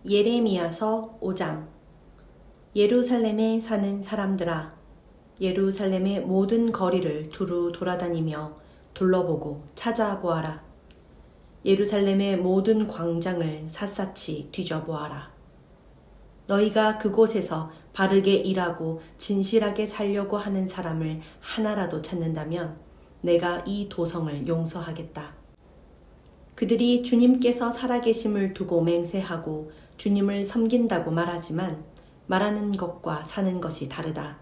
예레미야서 5장. 예루살렘에 사는 사람들아, 예루살렘의 모든 거리를 두루 돌아다니며 둘러보고 찾아보아라. 예루살렘의 모든 광장을 샅샅이 뒤져보아라. 너희가 그곳에서 바르게 일하고 진실하게 살려고 하는 사람을 하나라도 찾는다면 내가 이 도성을 용서하겠다. 그들이 주님께서 살아계심을 두고 맹세하고 주님을 섬긴다고 말하지만 말하는 것과 사는 것이 다르다.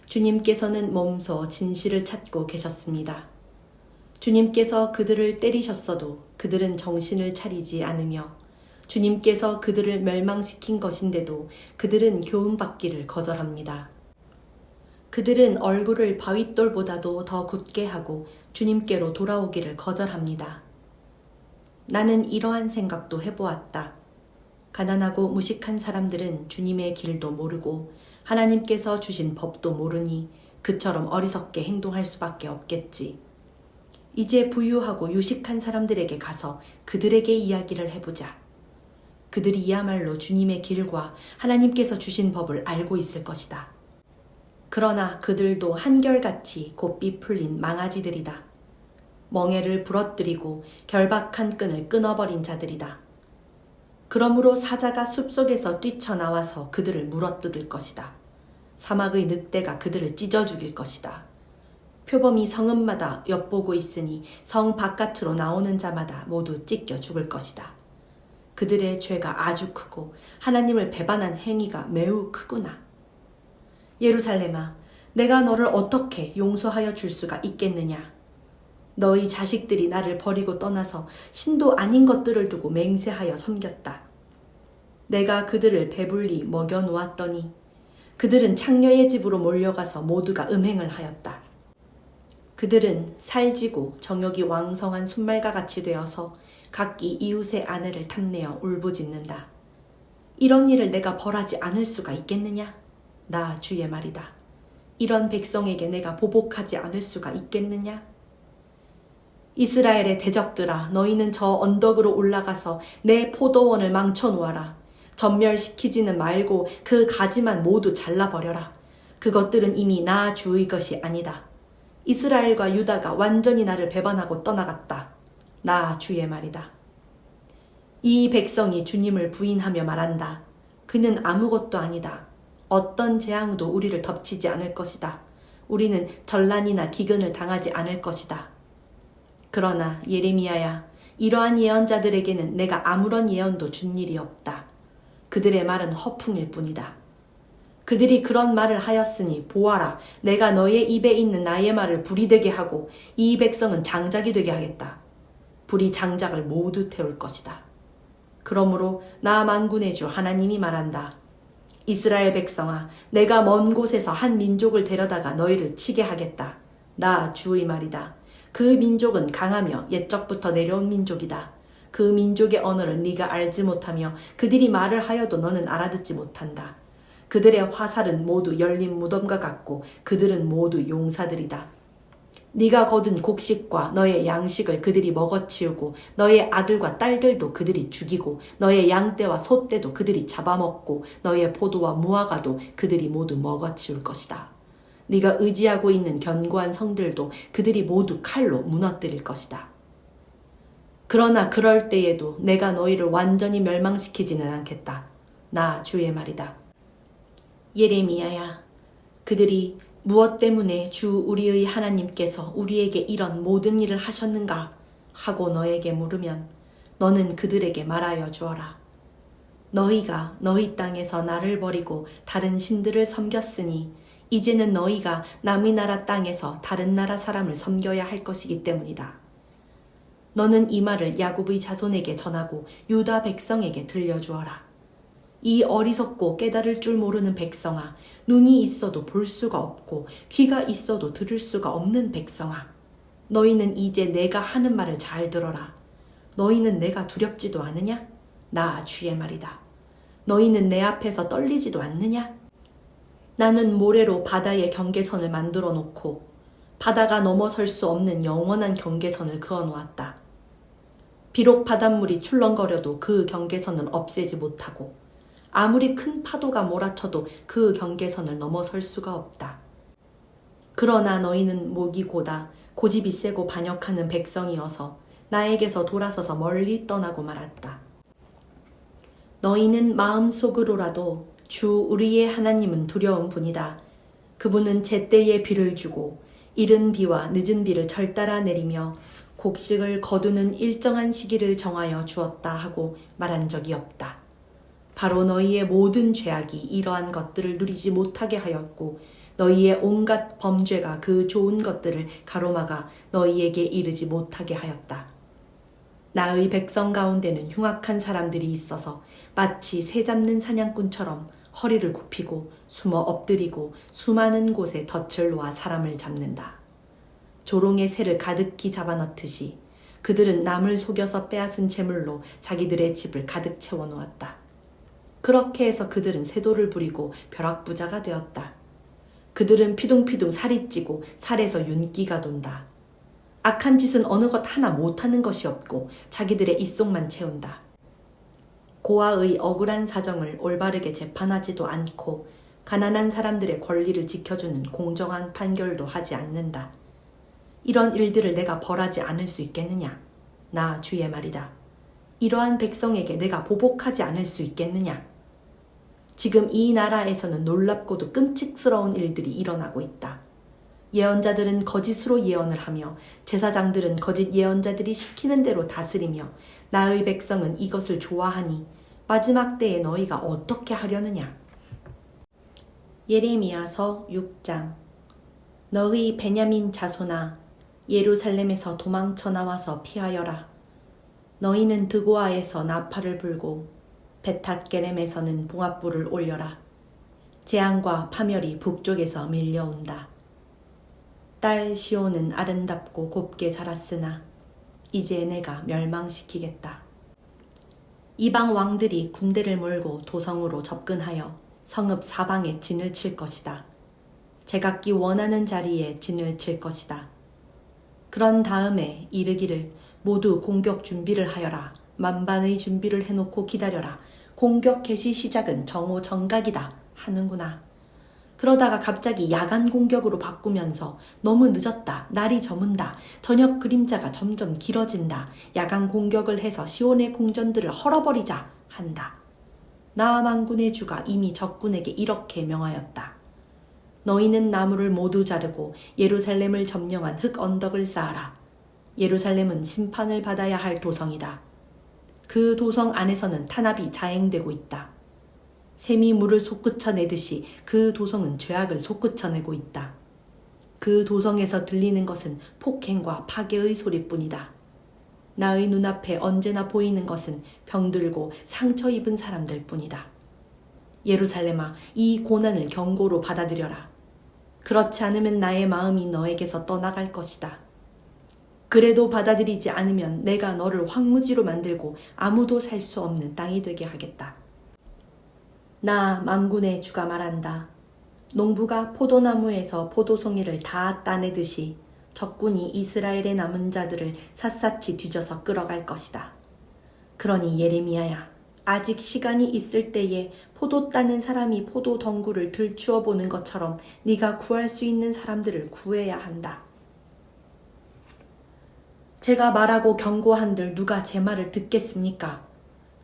주님께서는 몸소 진실을 찾고 계셨습니다. 주님께서 그들을 때리셨어도 그들은 정신을 차리지 않으며 주님께서 그들을 멸망시킨 것인데도 그들은 교훈받기를 거절합니다. 그들은 얼굴을 바윗돌보다도 더 굳게 하고 주님께로 돌아오기를 거절합니다. 나는 이러한 생각도 해보았다. 가난하고 무식한 사람들은 주님의 길도 모르고 하나님께서 주신 법도 모르니 그처럼 어리석게 행동할 수밖에 없겠지. 이제 부유하고 유식한 사람들에게 가서 그들에게 이야기를 해보자. 그들이야말로 주님의 길과 하나님께서 주신 법을 알고 있을 것이다. 그러나 그들도 한결같이 곱비 풀린 망아지들이다. 멍에를 부러뜨리고 결박한 끈을 끊어버린 자들이다. 그러므로 사자가 숲속에서 뛰쳐나와서 그들을 물어뜯을 것이다. 사막의 늑대가 그들을 찢어 죽일 것이다. 표범이 성읍마다 엿보고 있으니 성 바깥으로 나오는 자마다 모두 찢겨 죽을 것이다. 그들의 죄가 아주 크고 하나님을 배반한 행위가 매우 크구나. 예루살렘아, 내가 너를 어떻게 용서하여 줄 수가 있겠느냐? 너희 자식들이 나를 버리고 떠나서 신도 아닌 것들을 두고 맹세하여 섬겼다. 내가 그들을 배불리 먹여 놓았더니 그들은 창녀의 집으로 몰려가서 모두가 음행을 하였다. 그들은 살지고 정욕이 왕성한 순말과 같이 되어서 각기 이웃의 아내를 탐내어 울부짖는다. 이런 일을 내가 벌하지 않을 수가 있겠느냐? 나 주의 말이다. 이런 백성에게 내가 보복하지 않을 수가 있겠느냐? 이스라엘의 대적들아, 너희는 저 언덕으로 올라가서 내 포도원을 망쳐놓아라. 전멸시키지는 말고 그 가지만 모두 잘라버려라. 그것들은 이미 나 주의 것이 아니다. 이스라엘과 유다가 완전히 나를 배반하고 떠나갔다. 나 주의 말이다. 이 백성이 주님을 부인하며 말한다. 그는 아무것도 아니다. 어떤 재앙도 우리를 덮치지 않을 것이다. 우리는 전란이나 기근을 당하지 않을 것이다. 그러나 예레미야야, 이러한 예언자들에게는 내가 아무런 예언도 준 일이 없다. 그들의 말은 허풍일 뿐이다. 그들이 그런 말을 하였으니 보아라, 내가 너의 입에 있는 나의 말을 불이 되게 하고 이 백성은 장작이 되게 하겠다. 불이 장작을 모두 태울 것이다. 그러므로 나 만군의 주 하나님이 말한다. 이스라엘 백성아, 내가 먼 곳에서 한 민족을 데려다가 너희를 치게 하겠다. 나 주의 말이다. 그 민족은 강하며 옛적부터 내려온 민족이다. 그 민족의 언어를 네가 알지 못하며 그들이 말을 하여도 너는 알아듣지 못한다. 그들의 화살은 모두 열린 무덤과 같고 그들은 모두 용사들이다. 네가 거둔 곡식과 너의 양식을 그들이 먹어치우고 너의 아들과 딸들도 그들이 죽이고 너의 양떼와 소떼도 그들이 잡아먹고 너의 포도와 무화과도 그들이 모두 먹어치울 것이다. 네가 의지하고 있는 견고한 성들도 그들이 모두 칼로 무너뜨릴 것이다. 그러나 그럴 때에도 내가 너희를 완전히 멸망시키지는 않겠다. 나 주의 말이다. 예레미야야, 그들이 무엇 때문에 주 우리의 하나님께서 우리에게 이런 모든 일을 하셨는가 하고 너에게 물으면 너는 그들에게 말하여 주어라. 너희가 너희 땅에서 나를 버리고 다른 신들을 섬겼으니 이제는 너희가 남의 나라 땅에서 다른 나라 사람을 섬겨야 할 것이기 때문이다. 너는 이 말을 야곱의 자손에게 전하고 유다 백성에게 들려주어라. 이 어리석고 깨달을 줄 모르는 백성아, 눈이 있어도 볼 수가 없고 귀가 있어도 들을 수가 없는 백성아, 너희는 이제 내가 하는 말을 잘 들어라. 너희는 내가 두렵지도 않으냐? 나 주의 말이다. 너희는 내 앞에서 떨리지도 않느냐? 나는 모래로 바다의 경계선을 만들어 놓고 바다가 넘어설 수 없는 영원한 경계선을 그어 놓았다. 비록 바닷물이 출렁거려도 그 경계선을 없애지 못하고 아무리 큰 파도가 몰아쳐도 그 경계선을 넘어설 수가 없다. 그러나 너희는 목이 고다 고집이 세고 반역하는 백성이어서 나에게서 돌아서서 멀리 떠나고 말았다. 너희는 마음속으로라도 주 우리의 하나님은 두려운 분이다. 그분은 제때에 비를 주고 이른 비와 늦은 비를 절따라 내리며 곡식을 거두는 일정한 시기를 정하여 주었다 하고 말한 적이 없다. 바로 너희의 모든 죄악이 이러한 것들을 누리지 못하게 하였고 너희의 온갖 범죄가 그 좋은 것들을 가로막아 너희에게 이르지 못하게 하였다. 나의 백성 가운데는 흉악한 사람들이 있어서 마치 새 잡는 사냥꾼처럼 허리를 굽히고 숨어 엎드리고 수많은 곳에 덫을 놓아 사람을 잡는다. 조롱의 새를 가득히 잡아넣듯이 그들은 남을 속여서 빼앗은 재물로 자기들의 집을 가득 채워놓았다. 그렇게 해서 그들은 세도를 부리고 벼락부자가 되었다. 그들은 피둥피둥 살이 찌고 살에서 윤기가 돈다. 악한 짓은 어느 것 하나 못하는 것이 없고 자기들의 입속만 채운다. 고아의 억울한 사정을 올바르게 재판하지도 않고 가난한 사람들의 권리를 지켜주는 공정한 판결도 하지 않는다. 이런 일들을 내가 벌하지 않을 수 있겠느냐? 나 주의 말이다. 이러한 백성에게 내가 보복하지 않을 수 있겠느냐? 지금 이 나라에서는 놀랍고도 끔찍스러운 일들이 일어나고 있다. 예언자들은 거짓으로 예언을 하며 제사장들은 거짓 예언자들이 시키는 대로 다스리며 나의 백성은 이것을 좋아하니 마지막 때에 너희가 어떻게 하려느냐? 예레미야서 6장. 너희 베냐민 자손아 예루살렘에서 도망쳐 나와서 피하여라. 너희는 드고아에서 나팔을 불고 베탓게렘에서는 봉합불을 올려라. 재앙과 파멸이 북쪽에서 밀려온다. 딸 시온은 아름답고 곱게 자랐으나 이제 내가 멸망시키겠다. 이방 왕들이 군대를 몰고 도성으로 접근하여 성읍 사방에 진을 칠 것이다. 제각기 원하는 자리에 진을 칠 것이다. 그런 다음에 이르기를 모두 공격 준비를 하여라. 만반의 준비를 해놓고 기다려라. 공격 개시 시작은 정오 정각이다 하는구나. 그러다가 갑자기 야간 공격으로 바꾸면서 너무 늦었다. 날이 저문다. 저녁 그림자가 점점 길어진다. 야간 공격을 해서 시온의 궁전들을 헐어버리자 한다. 나 만군의 주가 이미 적군에게 이렇게 명하였다. 너희는 나무를 모두 자르고 예루살렘을 점령한 흙 언덕을 쌓아라. 예루살렘은 심판을 받아야 할 도성이다. 그 도성 안에서는 탄압이 자행되고 있다. 샘이 물을 솟구쳐내듯이 그 도성은 죄악을 솟구쳐내고 있다. 그 도성에서 들리는 것은 폭행과 파괴의 소리뿐이다. 나의 눈앞에 언제나 보이는 것은 병들고 상처 입은 사람들 뿐이다. 예루살렘아, 이 고난을 경고로 받아들여라. 그렇지 않으면 나의 마음이 너에게서 떠나갈 것이다. 그래도 받아들이지 않으면 내가 너를 황무지로 만들고 아무도 살 수 없는 땅이 되게 하겠다. 나 만군의 주가 말한다. 농부가 포도나무에서 포도송이를 다 따내듯이 적군이 이스라엘의 남은 자들을 샅샅이 뒤져서 끌어갈 것이다. 그러니 예레미야야, 아직 시간이 있을 때에 포도 따는 사람이 포도 덩굴을 들추어 보는 것처럼 네가 구할 수 있는 사람들을 구해야 한다. 제가 말하고 경고한들 누가 제 말을 듣겠습니까?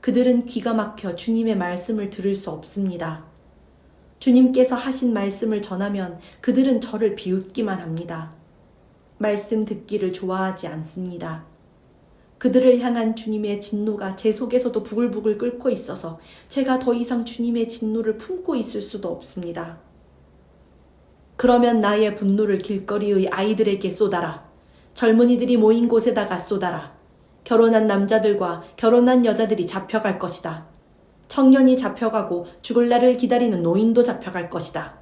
그들은 귀가 막혀 주님의 말씀을 들을 수 없습니다. 주님께서 하신 말씀을 전하면 그들은 저를 비웃기만 합니다. 말씀 듣기를 좋아하지 않습니다. 그들을 향한 주님의 진노가 제 속에서도 부글부글 끓고 있어서 제가 더 이상 주님의 진노를 품고 있을 수도 없습니다. 그러면 나의 분노를 길거리의 아이들에게 쏟아라. 젊은이들이 모인 곳에다가 쏟아라. 결혼한 남자들과 결혼한 여자들이 잡혀갈 것이다. 청년이 잡혀가고 죽을 날을 기다리는 노인도 잡혀갈 것이다.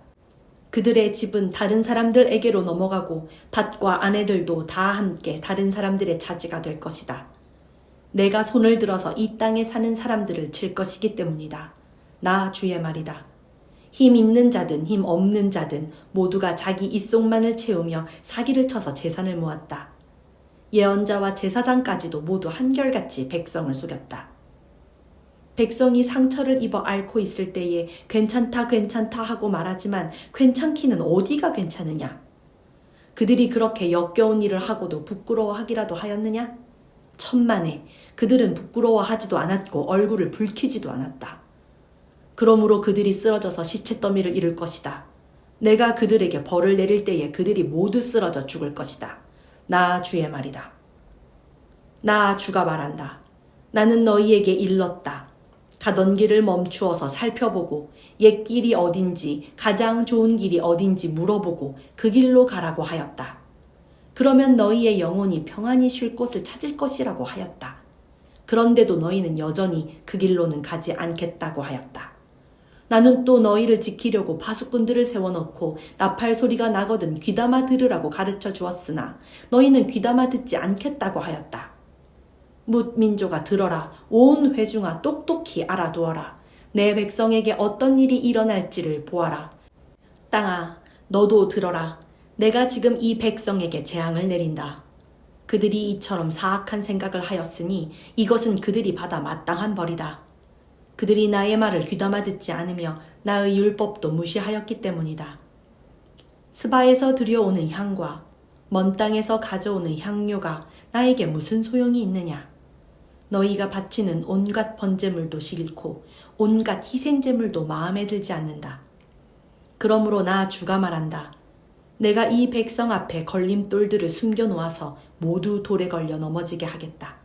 그들의 집은 다른 사람들에게로 넘어가고 밭과 아내들도 다 함께 다른 사람들의 차지가 될 것이다. 내가 손을 들어서 이 땅에 사는 사람들을 칠 것이기 때문이다. 나 주의 말이다. 힘 있는 자든 힘 없는 자든 모두가 자기 입속만을 채우며 사기를 쳐서 재산을 모았다. 예언자와 제사장까지도 모두 한결같이 백성을 속였다. 백성이 상처를 입어 앓고 있을 때에 괜찮다 괜찮다 하고 말하지만 괜찮기는 어디가 괜찮으냐? 그들이 그렇게 역겨운 일을 하고도 부끄러워하기라도 하였느냐? 천만에 그들은 부끄러워하지도 않았고 얼굴을 붉히지도 않았다. 그러므로 그들이 쓰러져서 시체더미를 이룰 것이다. 내가 그들에게 벌을 내릴 때에 그들이 모두 쓰러져 죽을 것이다. 나 주의 말이다. 나 주가 말한다. 나는 너희에게 일렀다. 가던 길을 멈추어서 살펴보고 옛 길이 어딘지 가장 좋은 길이 어딘지 물어보고 그 길로 가라고 하였다. 그러면 너희의 영혼이 평안히 쉴 곳을 찾을 것이라고 하였다. 그런데도 너희는 여전히 그 길로는 가지 않겠다고 하였다. 나는 또 너희를 지키려고 파수꾼들을 세워놓고 나팔 소리가 나거든 귀담아 들으라고 가르쳐 주었으나 너희는 귀담아 듣지 않겠다고 하였다. 뭇 민족아 들어라. 온 회중아 똑똑히 알아두어라. 내 백성에게 어떤 일이 일어날지를 보아라. 땅아 너도 들어라. 내가 지금 이 백성에게 재앙을 내린다. 그들이 이처럼 사악한 생각을 하였으니 이것은 그들이 받아 마땅한 벌이다. 그들이 나의 말을 귀담아 듣지 않으며 나의 율법도 무시하였기 때문이다. 스바에서 들여오는 향과 먼 땅에서 가져오는 향료가 나에게 무슨 소용이 있느냐? 너희가 바치는 온갖 번제물도 싫고 온갖 희생제물도 마음에 들지 않는다. 그러므로 나 주가 말한다. 내가 이 백성 앞에 걸림돌들을 숨겨놓아서 모두 돌에 걸려 넘어지게 하겠다.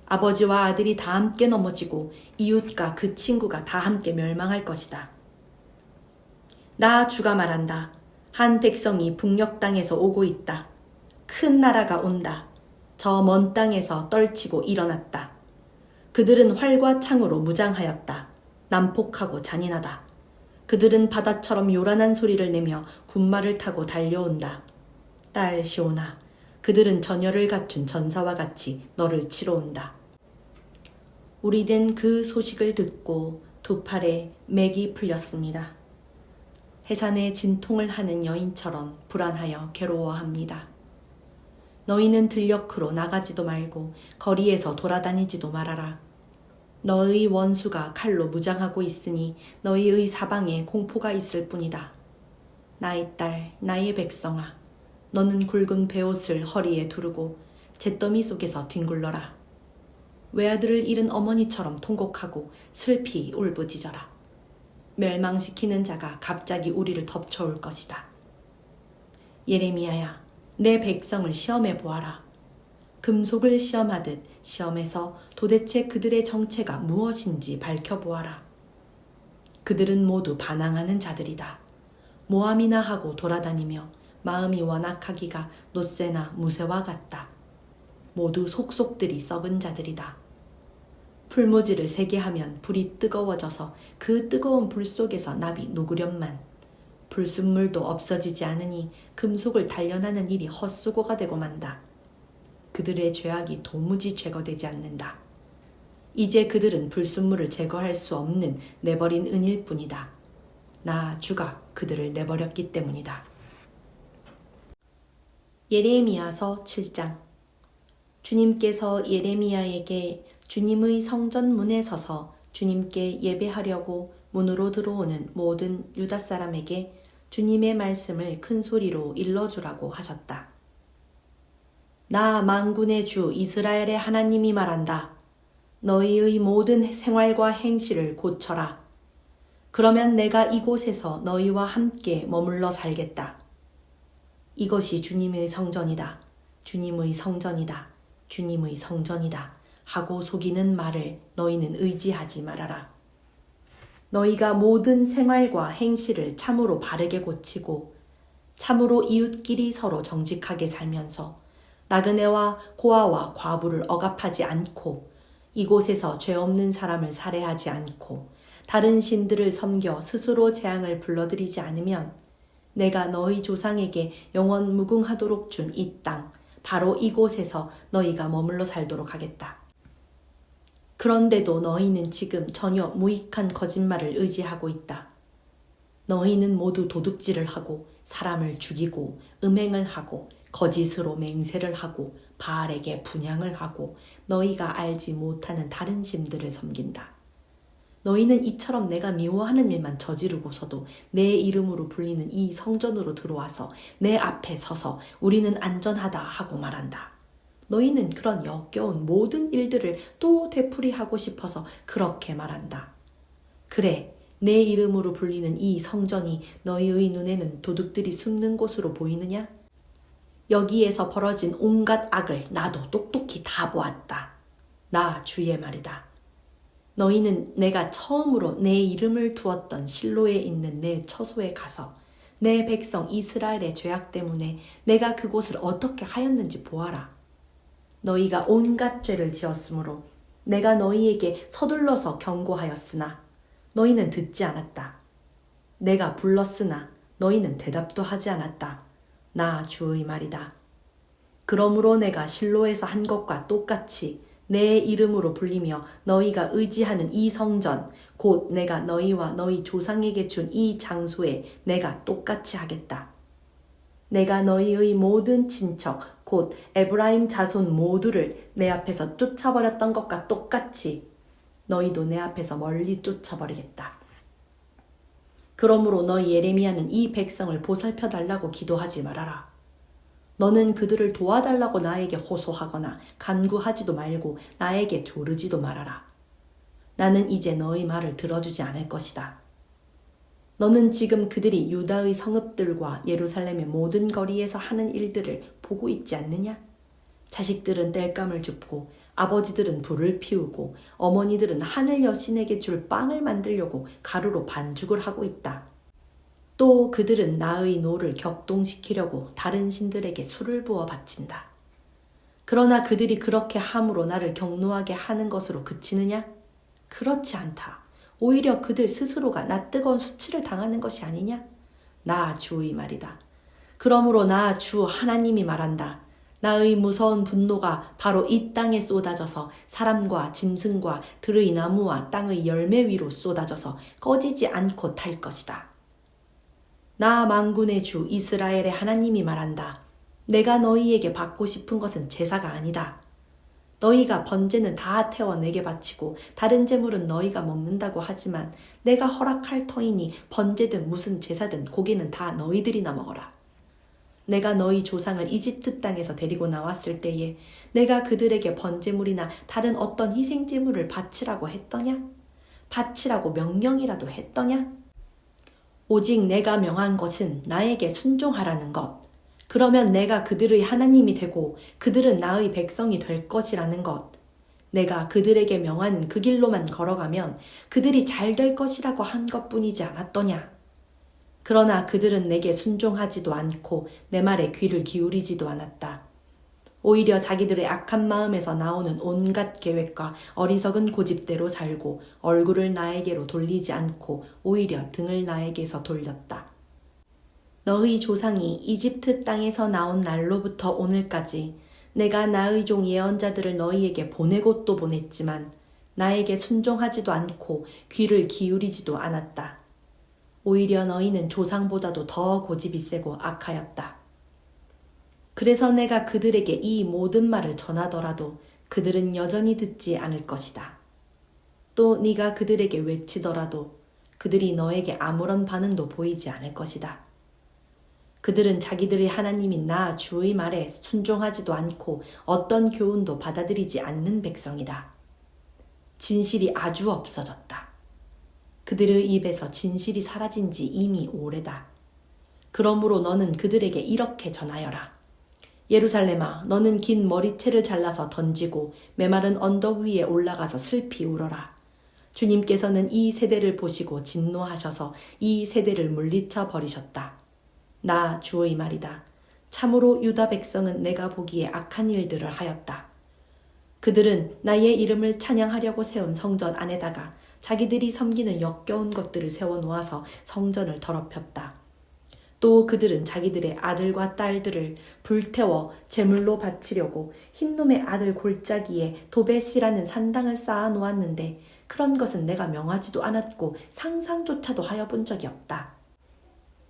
아버지와 아들이 다 함께 넘어지고 이웃과 그 친구가 다 함께 멸망할 것이다. 나 주가 말한다. 한 백성이 북녘 땅에서 오고 있다. 큰 나라가 온다. 저 먼 땅에서 떨치고 일어났다. 그들은 활과 창으로 무장하였다. 난폭하고 잔인하다. 그들은 바다처럼 요란한 소리를 내며 군마를 타고 달려온다. 딸 시온아, 그들은 전열을 갖춘 전사와 같이 너를 치러 온다. 우리는 그 소식을 듣고 두 팔에 맥이 풀렸습니다. 해산에 진통을 하는 여인처럼 불안하여 괴로워합니다. 너희는 들녘으로 나가지도 말고 거리에서 돌아다니지도 말아라. 너의 원수가 칼로 무장하고 있으니 너희의 사방에 공포가 있을 뿐이다. 나의 딸, 나의 백성아, 너는 굵은 베옷을 허리에 두르고 잿더미 속에서 뒹굴러라. 외아들을 잃은 어머니처럼 통곡하고 슬피 울부짖어라. 멸망시키는 자가 갑자기 우리를 덮쳐올 것이다. 예레미야야, 내 백성을 시험해 보아라. 금속을 시험하듯 시험해서 도대체 그들의 정체가 무엇인지 밝혀보아라. 그들은 모두 반항하는 자들이다. 모함이나 하고 돌아다니며 마음이 완악하기가 노새나 무새와 같다. 모두 속속들이 썩은 자들이다. 풀무지를 세게 하면 불이 뜨거워져서 그 뜨거운 불 속에서 납이 녹으련만 불순물도 없어지지 않으니 금속을 단련하는 일이 헛수고가 되고 만다. 그들의 죄악이 도무지 제거되지 않는다. 이제 그들은 불순물을 제거할 수 없는 내버린 은일 뿐이다. 나 주가 그들을 내버렸기 때문이다. 예레미야서 7장. 주님께서 예레미야에게 주님의 성전 문에 서서 주님께 예배하려고 문으로 들어오는 모든 유다 사람에게 주님의 말씀을 큰 소리로 일러주라고 하셨다. 나 만군의 주 이스라엘의 하나님이 말한다. 너희의 모든 생활과 행실을 고쳐라. 그러면 내가 이곳에서 너희와 함께 머물러 살겠다. 이것이 주님의 성전이다. 주님의 성전이다. 주님의 성전이다. 하고 속이는 말을 너희는 의지하지 말아라. 너희가 모든 생활과 행실을 참으로 바르게 고치고 참으로 이웃끼리 서로 정직하게 살면서 나그네와 고아와 과부를 억압하지 않고 이곳에서 죄 없는 사람을 살해하지 않고 다른 신들을 섬겨 스스로 재앙을 불러들이지 않으면 내가 너희 조상에게 영원 무궁하도록 준 이 땅 바로 이곳에서 너희가 머물러 살도록 하겠다. 그런데도 너희는 지금 전혀 무익한 거짓말을 의지하고 있다. 너희는 모두 도둑질을 하고 사람을 죽이고 음행을 하고 거짓으로 맹세를 하고 바알에게 분향을 하고 너희가 알지 못하는 다른 신들을 섬긴다. 너희는 이처럼 내가 미워하는 일만 저지르고서도 내 이름으로 불리는 이 성전으로 들어와서 내 앞에 서서 우리는 안전하다 하고 말한다. 너희는 그런 역겨운 모든 일들을 또 되풀이하고 싶어서 그렇게 말한다. 그래, 내 이름으로 불리는 이 성전이 너희의 눈에는 도둑들이 숨는 곳으로 보이느냐? 여기에서 벌어진 온갖 악을 나도 똑똑히 다 보았다. 나 주의 말이다. 너희는 내가 처음으로 내 이름을 두었던 실로에 있는 내 처소에 가서 내 백성 이스라엘의 죄악 때문에 내가 그곳을 어떻게 하였는지 보아라. 너희가 온갖 죄를 지었으므로 내가 너희에게 서둘러서 경고하였으나 너희는 듣지 않았다. 내가 불렀으나 너희는 대답도 하지 않았다. 나 주의 말이다. 그러므로 내가 실로에서 한 것과 똑같이 내 이름으로 불리며 너희가 의지하는 이 성전, 곧 내가 너희와 너희 조상에게 준 이 장소에 내가 똑같이 하겠다. 내가 너희의 모든 친척, 곧 에브라임 자손 모두를 내 앞에서 쫓아버렸던 것과 똑같이 너희도 내 앞에서 멀리 쫓아버리겠다. 그러므로 너희 예레미야는 이 백성을 보살펴달라고 기도하지 말아라. 너는 그들을 도와달라고 나에게 호소하거나 간구하지도 말고 나에게 조르지도 말아라. 나는 이제 너희 말을 들어주지 않을 것이다. 너는 지금 그들이 유다의 성읍들과 예루살렘의 모든 거리에서 하는 일들을 보고 있지 않느냐? 자식들은 땔감을 줍고 아버지들은 불을 피우고 어머니들은 하늘 여신에게 줄 빵을 만들려고 가루로 반죽을 하고 있다. 또 그들은 나의 노를 격동시키려고 다른 신들에게 술을 부어 바친다. 그러나 그들이 그렇게 함으로 나를 경노하게 하는 것으로 그치느냐? 그렇지 않다. 오히려 그들 스스로가 나 뜨거운 수치를 당하는 것이 아니냐? 나 주의 말이다. 그러므로 나 주 하나님이 말한다. 나의 무서운 분노가 바로 이 땅에 쏟아져서 사람과 짐승과 들의 나무와 땅의 열매 위로 쏟아져서 꺼지지 않고 탈 것이다. 나 만군의 주 이스라엘의 하나님이 말한다. 내가 너희에게 받고 싶은 것은 제사가 아니다. 너희가 번제는 다 태워 내게 바치고 다른 제물은 너희가 먹는다고 하지만 내가 허락할 터이니 번제든 무슨 제사든 고기는 다 너희들이나 먹어라. 내가 너희 조상을 이집트 땅에서 데리고 나왔을 때에 내가 그들에게 번제물이나 다른 어떤 희생제물을 바치라고 했더냐? 바치라고 명령이라도 했더냐? 오직 내가 명한 것은 나에게 순종하라는 것. 그러면 내가 그들의 하나님이 되고 그들은 나의 백성이 될 것이라는 것. 내가 그들에게 명하는 그 길로만 걸어가면 그들이 잘 될 것이라고 한 것뿐이지 않았더냐. 그러나 그들은 내게 순종하지도 않고 내 말에 귀를 기울이지도 않았다. 오히려 자기들의 악한 마음에서 나오는 온갖 계획과 어리석은 고집대로 살고 얼굴을 나에게로 돌리지 않고 오히려 등을 나에게서 돌렸다. 너희 조상이 이집트 땅에서 나온 날로부터 오늘까지 내가 나의 종 예언자들을 너희에게 보내고 또 보냈지만 나에게 순종하지도 않고 귀를 기울이지도 않았다. 오히려 너희는 조상보다도 더 고집이 세고 악하였다. 그래서 내가 그들에게 이 모든 말을 전하더라도 그들은 여전히 듣지 않을 것이다. 또 네가 그들에게 외치더라도 그들이 너에게 아무런 반응도 보이지 않을 것이다. 그들은 자기들의 하나님인 나 주의 말에 순종하지도 않고 어떤 교훈도 받아들이지 않는 백성이다. 진실이 아주 없어졌다. 그들의 입에서 진실이 사라진 지 이미 오래다. 그러므로 너는 그들에게 이렇게 전하여라. 예루살렘아, 너는 긴 머리채를 잘라서 던지고 메마른 언덕 위에 올라가서 슬피 울어라. 주님께서는 이 세대를 보시고 진노하셔서 이 세대를 물리쳐 버리셨다. 나 주의 말이다. 참으로 유다 백성은 내가 보기에 악한 일들을 하였다. 그들은 나의 이름을 찬양하려고 세운 성전 안에다가 자기들이 섬기는 역겨운 것들을 세워놓아서 성전을 더럽혔다. 또 그들은 자기들의 아들과 딸들을 불태워 제물로 바치려고 흰놈의 아들 골짜기에 도벳이라는 산당을 쌓아놓았는데 그런 것은 내가 명하지도 않았고 상상조차도 하여 본 적이 없다.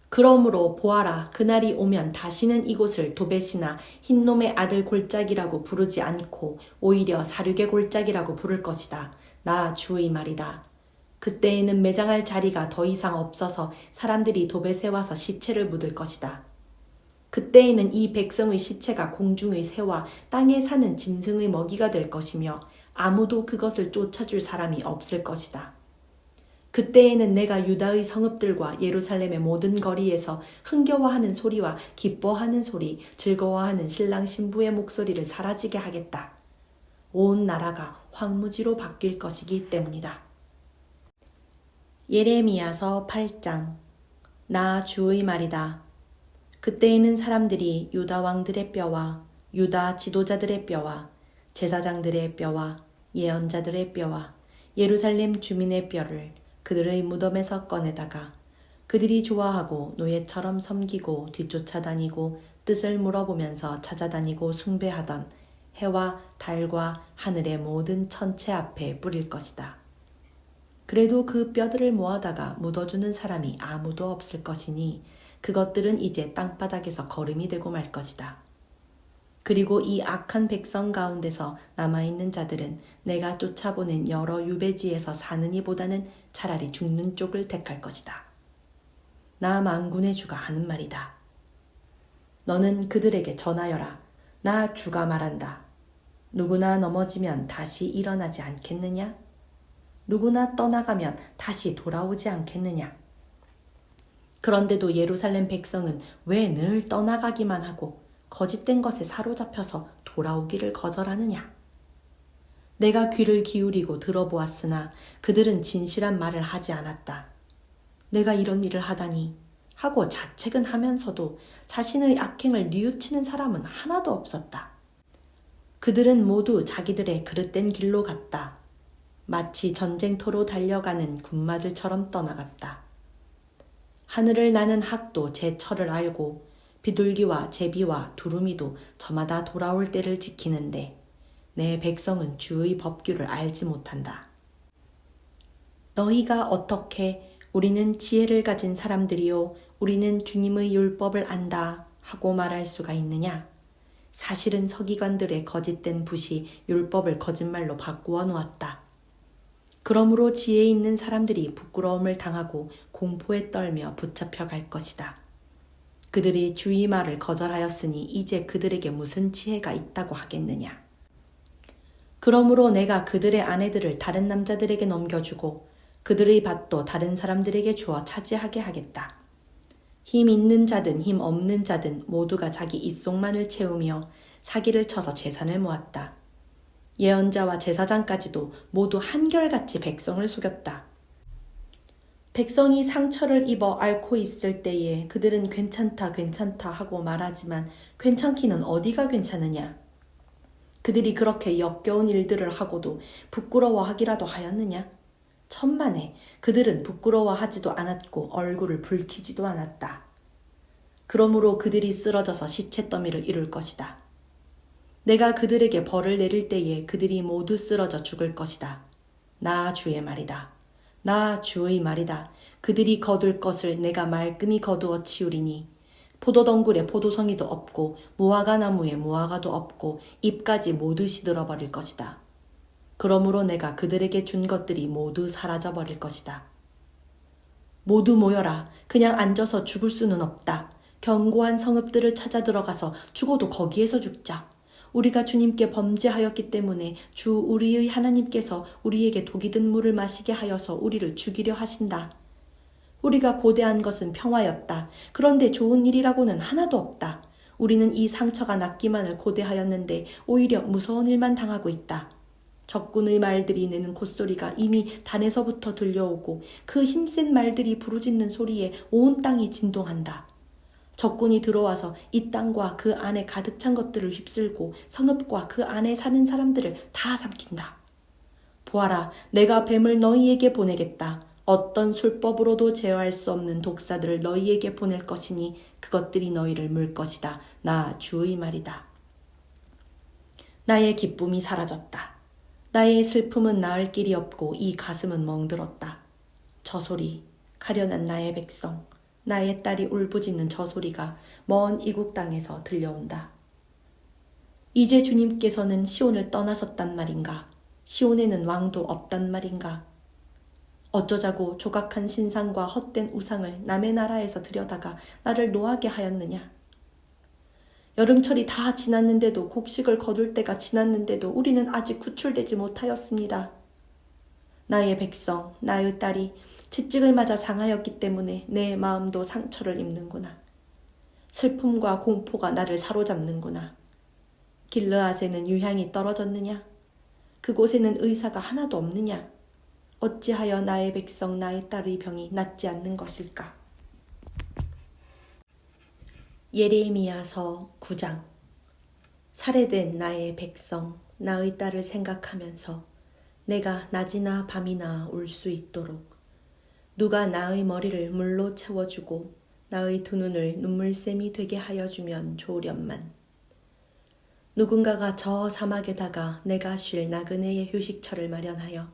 그러므로 보아라, 그날이 오면 다시는 이곳을 도벳이나 흰놈의 아들 골짜기라고 부르지 않고 오히려 사륙의 골짜기라고 부를 것이다. 나 주의 말이다. 그때에는 매장할 자리가 더 이상 없어서 사람들이 도벳에 와서 시체를 묻을 것이다. 그때에는 이 백성의 시체가 공중의 새와 땅에 사는 짐승의 먹이가 될 것이며 아무도 그것을 쫓아줄 사람이 없을 것이다. 그때에는 내가 유다의 성읍들과 예루살렘의 모든 거리에서 흥겨워하는 소리와 기뻐하는 소리, 즐거워하는 신랑 신부의 목소리를 사라지게 하겠다. 온 나라가 황무지로 바뀔 것이기 때문이다. 예레미야서 8장. 나 주의 말이다. 그때에는 사람들이 유다 왕들의 뼈와 유다 지도자들의 뼈와 제사장들의 뼈와 예언자들의 뼈와 예루살렘 주민의 뼈를 그들의 무덤에서 꺼내다가 그들이 좋아하고 노예처럼 섬기고 뒤쫓아다니고 뜻을 물어보면서 찾아다니고 숭배하던 해와 달과 하늘의 모든 천체 앞에 뿌릴 것이다. 그래도 그 뼈들을 모아다가 묻어주는 사람이 아무도 없을 것이니 그것들은 이제 땅바닥에서 거름이 되고 말 것이다. 그리고 이 악한 백성 가운데서 남아있는 자들은 내가 쫓아보낸 여러 유배지에서 사느니 보다는 차라리 죽는 쪽을 택할 것이다. 나 만군의 주가 하는 말이다. 너는 그들에게 전하여라. 나 주가 말한다. 누구나 넘어지면 다시 일어나지 않겠느냐? 누구나 떠나가면 다시 돌아오지 않겠느냐? 그런데도 예루살렘 백성은 왜 늘 떠나가기만 하고 거짓된 것에 사로잡혀서 돌아오기를 거절하느냐? 내가 귀를 기울이고 들어보았으나 그들은 진실한 말을 하지 않았다. 내가 이런 일을 하다니 하고 자책은 하면서도 자신의 악행을 뉘우치는 사람은 하나도 없었다. 그들은 모두 자기들의 그릇된 길로 갔다. 마치 전쟁터로 달려가는 군마들처럼 떠나갔다. 하늘을 나는 학도 제 철을 알고 비둘기와 제비와 두루미도 저마다 돌아올 때를 지키는데 내 백성은 주의 법규를 알지 못한다. 너희가 어떻게 우리는 지혜를 가진 사람들이요 우리는 주님의 율법을 안다 하고 말할 수가 있느냐? 사실은 서기관들의 거짓된 붓이 율법을 거짓말로 바꾸어 놓았다. 그러므로 지혜 있는 사람들이 부끄러움을 당하고 공포에 떨며 붙잡혀 갈 것이다. 그들이 주의 말을 거절하였으니 이제 그들에게 무슨 지혜가 있다고 하겠느냐. 그러므로 내가 그들의 아내들을 다른 남자들에게 넘겨주고 그들의 밭도 다른 사람들에게 주어 차지하게 하겠다. 힘 있는 자든 힘 없는 자든 모두가 자기 입속만을 채우며 사기를 쳐서 재산을 모았다. 예언자와 제사장까지도 모두 한결같이 백성을 속였다. 백성이 상처를 입어 앓고 있을 때에 그들은 괜찮다 괜찮다 하고 말하지만 괜찮기는 어디가 괜찮으냐. 그들이 그렇게 역겨운 일들을 하고도 부끄러워하기라도 하였느냐. 천만에 그들은 부끄러워하지도 않았고 얼굴을 붉히지도 않았다. 그러므로 그들이 쓰러져서 시체더미를 이룰 것이다. 내가 그들에게 벌을 내릴 때에 그들이 모두 쓰러져 죽을 것이다. 나 주의 말이다. 나 주의 말이다. 그들이 거둘 것을 내가 말끔히 거두어 치우리니 포도덩굴에 포도송이도 없고 무화과 나무에 무화과도 없고 잎까지 모두 시들어버릴 것이다. 그러므로 내가 그들에게 준 것들이 모두 사라져버릴 것이다. 모두 모여라. 그냥 앉아서 죽을 수는 없다. 견고한 성읍들을 찾아 들어가서 죽어도 거기에서 죽자. 우리가 주님께 범죄하였기 때문에 주 우리의 하나님께서 우리에게 독이 든 물을 마시게 하여서 우리를 죽이려 하신다. 우리가 고대한 것은 평화였다. 그런데 좋은 일이라고는 하나도 없다. 우리는 이 상처가 낫기만을 고대하였는데 오히려 무서운 일만 당하고 있다. 적군의 말들이 내는 콧소리가 이미 단에서부터 들려오고 그 힘센 말들이 부르짖는 소리에 온 땅이 진동한다. 적군이 들어와서 이 땅과 그 안에 가득 찬 것들을 휩쓸고 성읍과 그 안에 사는 사람들을 다 삼킨다. 보아라, 내가 뱀을 너희에게 보내겠다. 어떤 술법으로도 제어할 수 없는 독사들을 너희에게 보낼 것이니 그것들이 너희를 물 것이다. 나 주의 말이다. 나의 기쁨이 사라졌다. 나의 슬픔은 나을 길이 없고 이 가슴은 멍들었다. 저 소리, 가련한 나의 백성, 나의 딸이 울부짖는 저 소리가 먼 이국 땅에서 들려온다. 이제 주님께서는 시온을 떠나셨단 말인가? 시온에는 왕도 없단 말인가? 어쩌자고 조각한 신상과 헛된 우상을 남의 나라에서 들여다가 나를 노하게 하였느냐? 여름철이 다 지났는데도 곡식을 거둘 때가 지났는데도 우리는 아직 구출되지 못하였습니다. 나의 백성, 나의 딸이 채찍을 맞아 상하였기 때문에 내 마음도 상처를 입는구나. 슬픔과 공포가 나를 사로잡는구나. 길르앗에는 유향이 떨어졌느냐? 그곳에는 의사가 하나도 없느냐? 어찌하여 나의 백성, 나의 딸의 병이 낫지 않는 것일까? 예레미야서 9장. 살해된 나의 백성, 나의 딸을 생각하면서 내가 낮이나 밤이나 울 수 있도록 누가 나의 머리를 물로 채워주고 나의 두 눈을 눈물샘이 되게 하여 주면 좋으련만. 누군가가 저 사막에다가 내가 쉴 나그네의 휴식처를 마련하여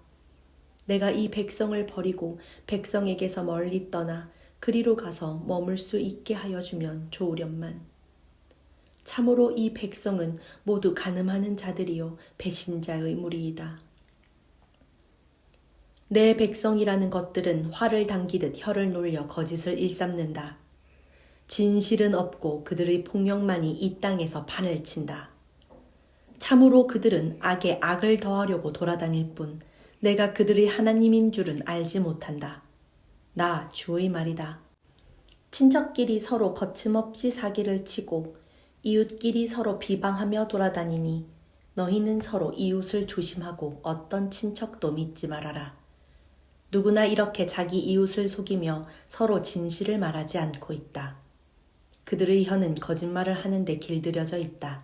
내가 이 백성을 버리고 백성에게서 멀리 떠나 그리로 가서 머물 수 있게 하여 주면 좋으련만. 참으로 이 백성은 모두 간음하는 자들이요 배신자의 무리이다. 내 백성이라는 것들은 활을 당기듯 혀를 놀려 거짓을 일삼는다. 진실은 없고 그들의 폭력만이 이 땅에서 판을 친다. 참으로 그들은 악에 악을 더하려고 돌아다닐 뿐 내가 그들의 하나님인 줄은 알지 못한다. 나 주의 말이다. 친척끼리 서로 거침없이 사기를 치고 이웃끼리 서로 비방하며 돌아다니니 너희는 서로 이웃을 조심하고 어떤 친척도 믿지 말아라. 누구나 이렇게 자기 이웃을 속이며 서로 진실을 말하지 않고 있다. 그들의 혀는 거짓말을 하는데 길들여져 있다.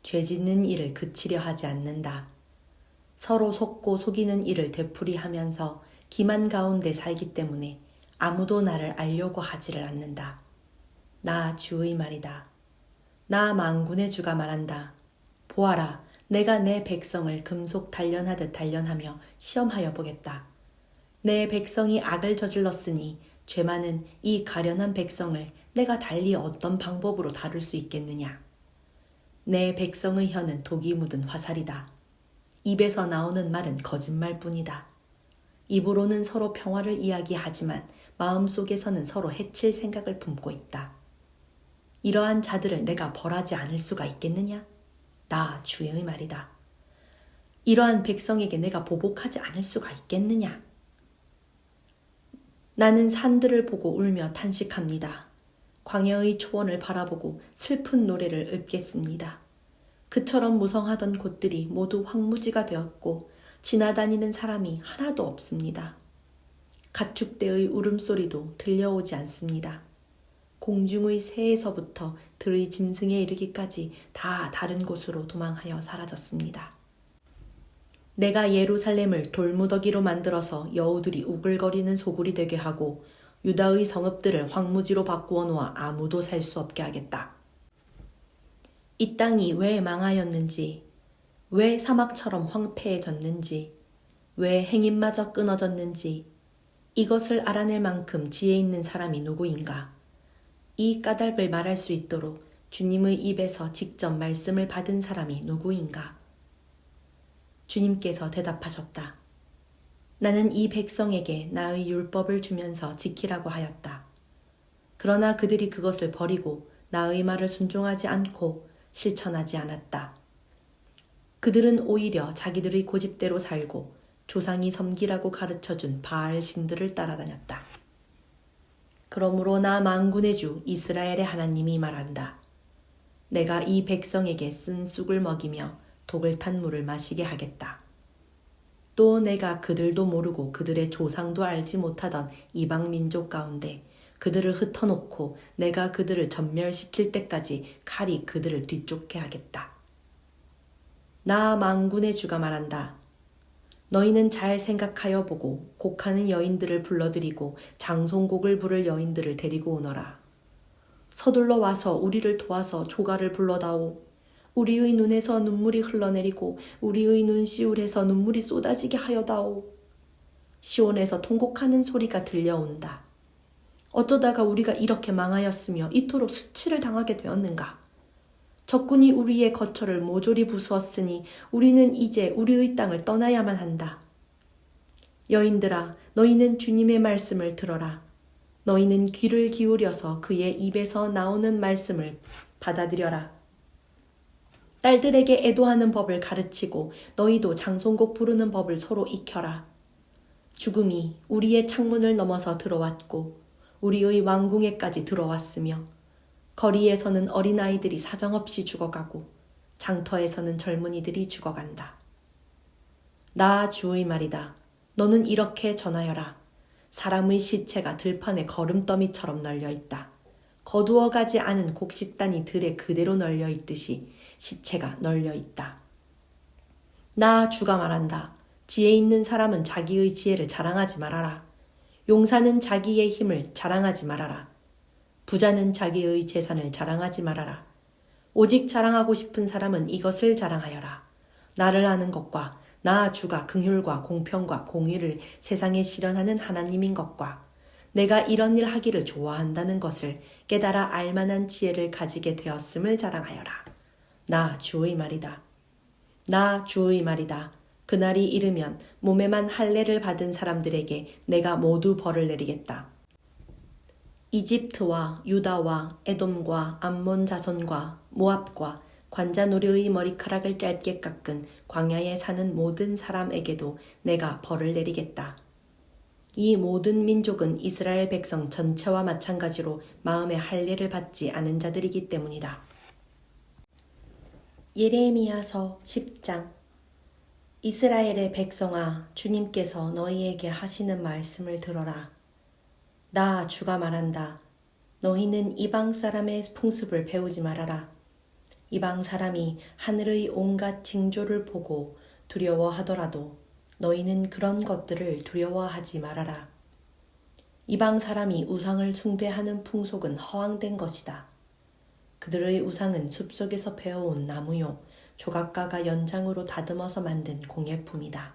죄 짓는 일을 그치려 하지 않는다. 서로 속고 속이는 일을 되풀이하면서 기만 가운데 살기 때문에 아무도 나를 알려고 하지를 않는다. 나 주의 말이다. 나 만군의 주가 말한다. 보아라, 내가 내 백성을 금속 단련하듯 단련하며 시험하여 보겠다. 내 백성이 악을 저질렀으니 죄 많은 이 가련한 백성을 내가 달리 어떤 방법으로 다룰 수 있겠느냐. 내 백성의 혀는 독이 묻은 화살이다. 입에서 나오는 말은 거짓말뿐이다. 입으로는 서로 평화를 이야기하지만 마음속에서는 서로 해칠 생각을 품고 있다. 이러한 자들을 내가 벌하지 않을 수가 있겠느냐? 나 주의 말이다. 이러한 백성에게 내가 보복하지 않을 수가 있겠느냐? 나는 산들을 보고 울며 탄식합니다. 광야의 초원을 바라보고 슬픈 노래를 읊겠습니다. 그처럼 무성하던 곳들이 모두 황무지가 되었고 지나다니는 사람이 하나도 없습니다. 가축대의 울음소리도 들려오지 않습니다. 공중의 새에서부터 들의 짐승에 이르기까지 다 다른 곳으로 도망하여 사라졌습니다. 내가 예루살렘을 돌무더기로 만들어서 여우들이 우글거리는 소굴이 되게 하고 유다의 성읍들을 황무지로 바꾸어 놓아 아무도 살 수 없게 하겠다. 이 땅이 왜 망하였는지, 왜 사막처럼 황폐해졌는지, 왜 행인마저 끊어졌는지 이것을 알아낼 만큼 지혜 있는 사람이 누구인가? 이 까닭을 말할 수 있도록 주님의 입에서 직접 말씀을 받은 사람이 누구인가? 주님께서 대답하셨다. 나는 이 백성에게 나의 율법을 주면서 지키라고 하였다. 그러나 그들이 그것을 버리고 나의 말을 순종하지 않고 실천하지 않았다. 그들은 오히려 자기들의 고집대로 살고 조상이 섬기라고 가르쳐준 바알 신들을 따라다녔다. 그러므로 나 만군의 주 이스라엘의 하나님이 말한다. 내가 이 백성에게 쓴 쑥을 먹이며 독을 탄 물을 마시게 하겠다. 또 내가 그들도 모르고 그들의 조상도 알지 못하던 이방 민족 가운데 그들을 흩어놓고 내가 그들을 전멸시킬 때까지 칼이 그들을 뒤쫓게 하겠다. 나 만군의 주가 말한다. 너희는 잘 생각하여 보고 곡하는 여인들을 불러들이고 장송곡을 부를 여인들을 데리고 오너라. 서둘러 와서 우리를 도와서 조가를 불러다오. 우리의 눈에서 눈물이 흘러내리고 우리의 눈시울에서 눈물이 쏟아지게 하여다오. 시온에서 통곡하는 소리가 들려온다. 어쩌다가 우리가 이렇게 망하였으며 이토록 수치를 당하게 되었는가? 적군이 우리의 거처를 모조리 부수었으니 우리는 이제 우리의 땅을 떠나야만 한다. 여인들아, 너희는 주님의 말씀을 들어라. 너희는 귀를 기울여서 그의 입에서 나오는 말씀을 받아들여라. 딸들에게 애도하는 법을 가르치고 너희도 장송곡 부르는 법을 서로 익혀라. 죽음이 우리의 창문을 넘어서 들어왔고 우리의 왕궁에까지 들어왔으며 거리에서는 어린아이들이 사정없이 죽어가고 장터에서는 젊은이들이 죽어간다. 나 주의 말이다. 너는 이렇게 전하여라. 사람의 시체가 들판에 거름더미처럼 널려있다. 거두어가지 않은 곡식단이 들에 그대로 널려있듯이 시체가 널려있다. 나 주가 말한다. 지혜 있는 사람은 자기의 지혜를 자랑하지 말아라. 용사는 자기의 힘을 자랑하지 말아라. 부자는 자기의 재산을 자랑하지 말아라. 오직 자랑하고 싶은 사람은 이것을 자랑하여라. 나를 아는 것과 나 주가 긍휼과 공평과 공의를 세상에 실현하는 하나님인 것과 내가 이런 일 하기를 좋아한다는 것을 깨달아 알만한 지혜를 가지게 되었음을 자랑하여라. 나 주의 말이다. 나 주의 말이다. 그날이 이르면 몸에만 할례를 받은 사람들에게 내가 모두 벌을 내리겠다. 이집트와 유다와 에돔과 암몬 자손과 모압과 관자놀이의 머리카락을 짧게 깎은 광야에 사는 모든 사람에게도 내가 벌을 내리겠다. 이 모든 민족은 이스라엘 백성 전체와 마찬가지로 마음의 할례를 받지 않은 자들이기 때문이다. 예레미야서 10장. 이스라엘의 백성아, 주님께서 너희에게 하시는 말씀을 들어라. 나 주가 말한다. 너희는 이방 사람의 풍습을 배우지 말아라. 이방 사람이 하늘의 온갖 징조를 보고 두려워하더라도 너희는 그런 것들을 두려워하지 말아라. 이방 사람이 우상을 숭배하는 풍속은 허황된 것이다. 그들의 우상은 숲속에서 베어온 나무요, 조각가가 연장으로 다듬어서 만든 공예품이다.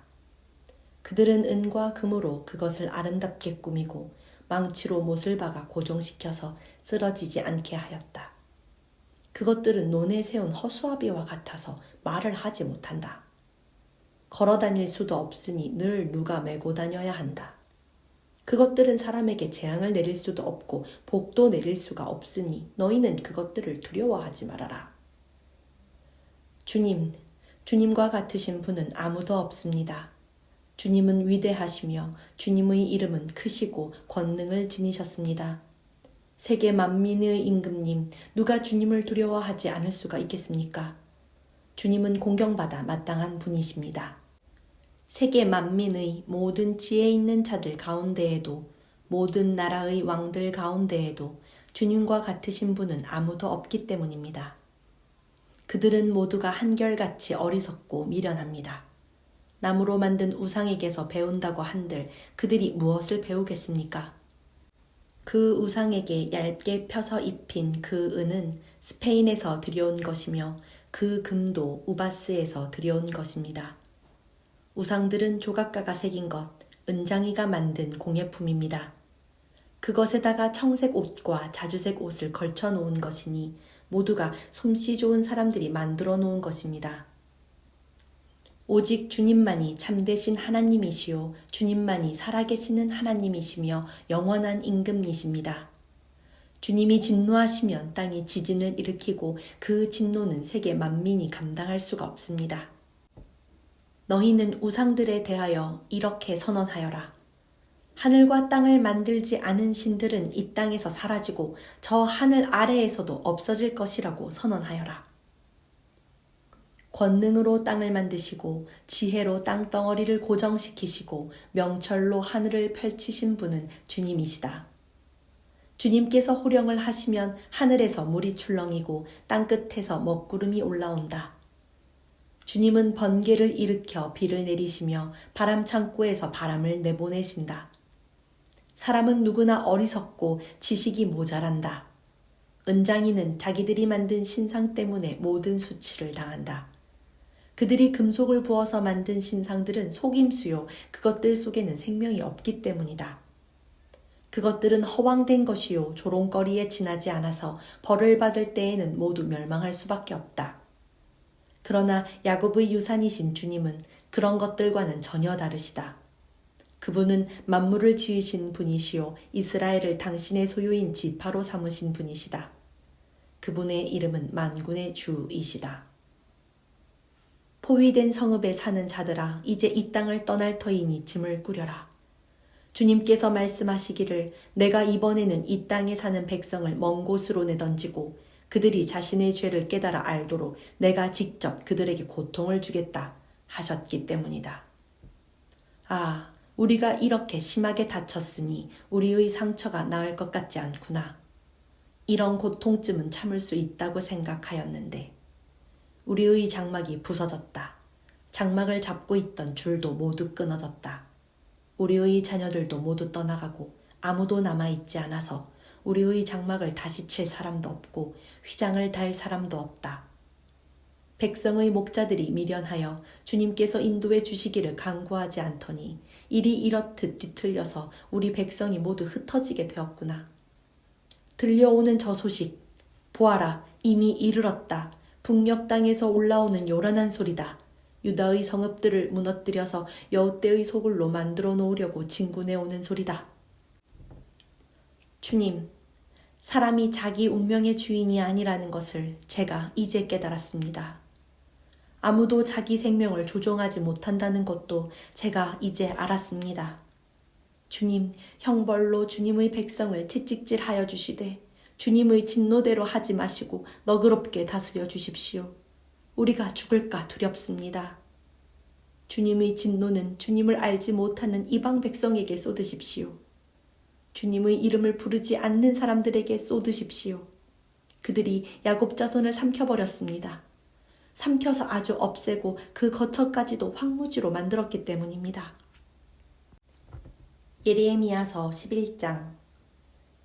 그들은 은과 금으로 그것을 아름답게 꾸미고 망치로 못을 박아 고정시켜서 쓰러지지 않게 하였다. 그것들은 논에 세운 허수아비와 같아서 말을 하지 못한다. 걸어 다닐 수도 없으니 늘 누가 메고 다녀야 한다. 그것들은 사람에게 재앙을 내릴 수도 없고 복도 내릴 수가 없으니 너희는 그것들을 두려워하지 말아라. 주님과 같으신 분은 아무도 없습니다. 주님은 위대하시며 주님의 이름은 크시고 권능을 지니셨습니다. 세계 만민의 임금님, 누가 주님을 두려워하지 않을 수가 있겠습니까? 주님은 공경받아 마땅한 분이십니다. 세계 만민의 모든 지혜 있는 자들 가운데에도 모든 나라의 왕들 가운데에도 주님과 같으신 분은 아무도 없기 때문입니다. 그들은 모두가 한결같이 어리석고 미련합니다. 나무로 만든 우상에게서 배운다고 한들 그들이 무엇을 배우겠습니까? 그 우상에게 얇게 펴서 입힌 그 은은 스페인에서 들여온 것이며 그 금도 우바스에서 들여온 것입니다. 우상들은 조각가가 새긴 것, 은장이가 만든 공예품입니다. 그것에다가 청색 옷과 자주색 옷을 걸쳐 놓은 것이니 모두가 솜씨 좋은 사람들이 만들어 놓은 것입니다. 오직 주님만이 참되신 하나님이시요 주님만이 살아계시는 하나님이시며 영원한 임금이십니다. 주님이 진노하시면 땅이 지진을 일으키고 그 진노는 세계 만민이 감당할 수가 없습니다. 너희는 우상들에 대하여 이렇게 선언하여라. 하늘과 땅을 만들지 않은 신들은 이 땅에서 사라지고 저 하늘 아래에서도 없어질 것이라고 선언하여라. 권능으로 땅을 만드시고 지혜로 땅덩어리를 고정시키시고 명철로 하늘을 펼치신 분은 주님이시다. 주님께서 호령을 하시면 하늘에서 물이 출렁이고 땅끝에서 먹구름이 올라온다. 주님은 번개를 일으켜 비를 내리시며 바람 창고에서 바람을 내보내신다. 사람은 누구나 어리석고 지식이 모자란다. 은장이는 자기들이 만든 신상 때문에 모든 수치를 당한다. 그들이 금속을 부어서 만든 신상들은 속임수요, 그것들 속에는 생명이 없기 때문이다. 그것들은 허황된 것이요 조롱거리에 지나지 않아서 벌을 받을 때에는 모두 멸망할 수밖에 없다. 그러나 야곱의 유산이신 주님은 그런 것들과는 전혀 다르시다. 그분은 만물을 지으신 분이시요 이스라엘을 당신의 소유인 지파로 삼으신 분이시다. 그분의 이름은 만군의 주이시다. 포위된 성읍에 사는 자들아, 이제 이 땅을 떠날 터이니 짐을 꾸려라. 주님께서 말씀하시기를 내가 이번에는 이 땅에 사는 백성을 먼 곳으로 내던지고 그들이 자신의 죄를 깨달아 알도록 내가 직접 그들에게 고통을 주겠다 하셨기 때문이다. 아, 우리가 이렇게 심하게 다쳤으니 우리의 상처가 나을 것 같지 않구나. 이런 고통쯤은 참을 수 있다고 생각하였는데 우리의 장막이 부서졌다. 장막을 잡고 있던 줄도 모두 끊어졌다. 우리의 자녀들도 모두 떠나가고 아무도 남아있지 않아서 우리의 장막을 다시 칠 사람도 없고 휘장을 달 사람도 없다. 백성의 목자들이 미련하여 주님께서 인도해 주시기를 간구하지 않더니 일이 이렇듯 뒤틀려서 우리 백성이 모두 흩어지게 되었구나. 들려오는 저 소식, 보아라, 이미 이르렀다. 북녘 땅에서 올라오는 요란한 소리다. 유다의 성읍들을 무너뜨려서 여우떼의 소굴로 만들어 놓으려고 진군해 오는 소리다. 주님, 사람이 자기 운명의 주인이 아니라는 것을 제가 이제 깨달았습니다. 아무도 자기 생명을 조종하지 못한다는 것도 제가 이제 알았습니다. 주님, 형벌로 주님의 백성을 채찍질하여 주시되 주님의 진노대로 하지 마시고 너그럽게 다스려 주십시오. 우리가 죽을까 두렵습니다. 주님의 진노는 주님을 알지 못하는 이방 백성에게 쏟으십시오. 주님의 이름을 부르지 않는 사람들에게 쏟으십시오. 그들이 야곱 자손을 삼켜버렸습니다. 삼켜서 아주 없애고 그 거처까지도 황무지로 만들었기 때문입니다. 예레미야서 11장.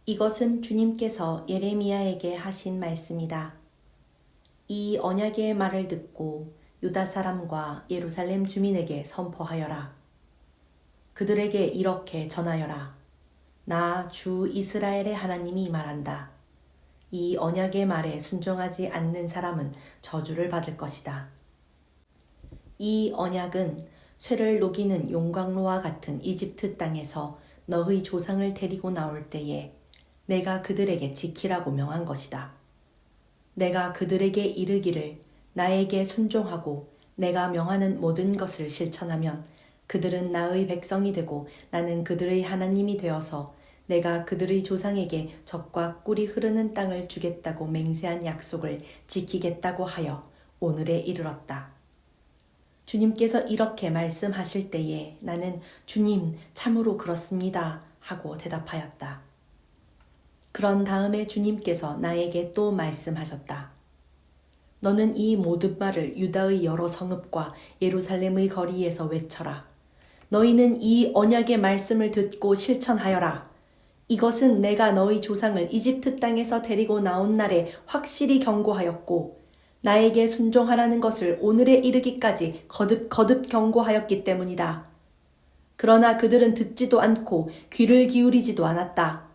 이것은 주님께서 예레미야에게 하신 말씀이다. 이 언약의 말을 듣고 유다 사람과 예루살렘 주민에게 선포하여라. 그들에게 이렇게 전하여라. 나 주 이스라엘의 하나님이 말한다. 이 언약의 말에 순종하지 않는 사람은 저주를 받을 것이다. 이 언약은 쇠를 녹이는 용광로와 같은 이집트 땅에서 너의 조상을 데리고 나올 때에 내가 그들에게 지키라고 명한 것이다. 내가 그들에게 이르기를 나에게 순종하고 내가 명하는 모든 것을 실천하면 그들은 나의 백성이 되고 나는 그들의 하나님이 되어서 내가 그들의 조상에게 젖과 꿀이 흐르는 땅을 주겠다고 맹세한 약속을 지키겠다고 하여 오늘에 이르렀다. 주님께서 이렇게 말씀하실 때에 나는 주님, 참으로 그렇습니다 하고 대답하였다. 그런 다음에 주님께서 나에게 또 말씀하셨다. 너는 이 모든 말을 유다의 여러 성읍과 예루살렘의 거리에서 외쳐라. 너희는 이 언약의 말씀을 듣고 실천하여라. 이것은 내가 너희 조상을 이집트 땅에서 데리고 나온 날에 확실히 경고하였고 나에게 순종하라는 것을 오늘에 이르기까지 거듭 경고하였기 때문이다. 그러나 그들은 듣지도 않고 귀를 기울이지도 않았다.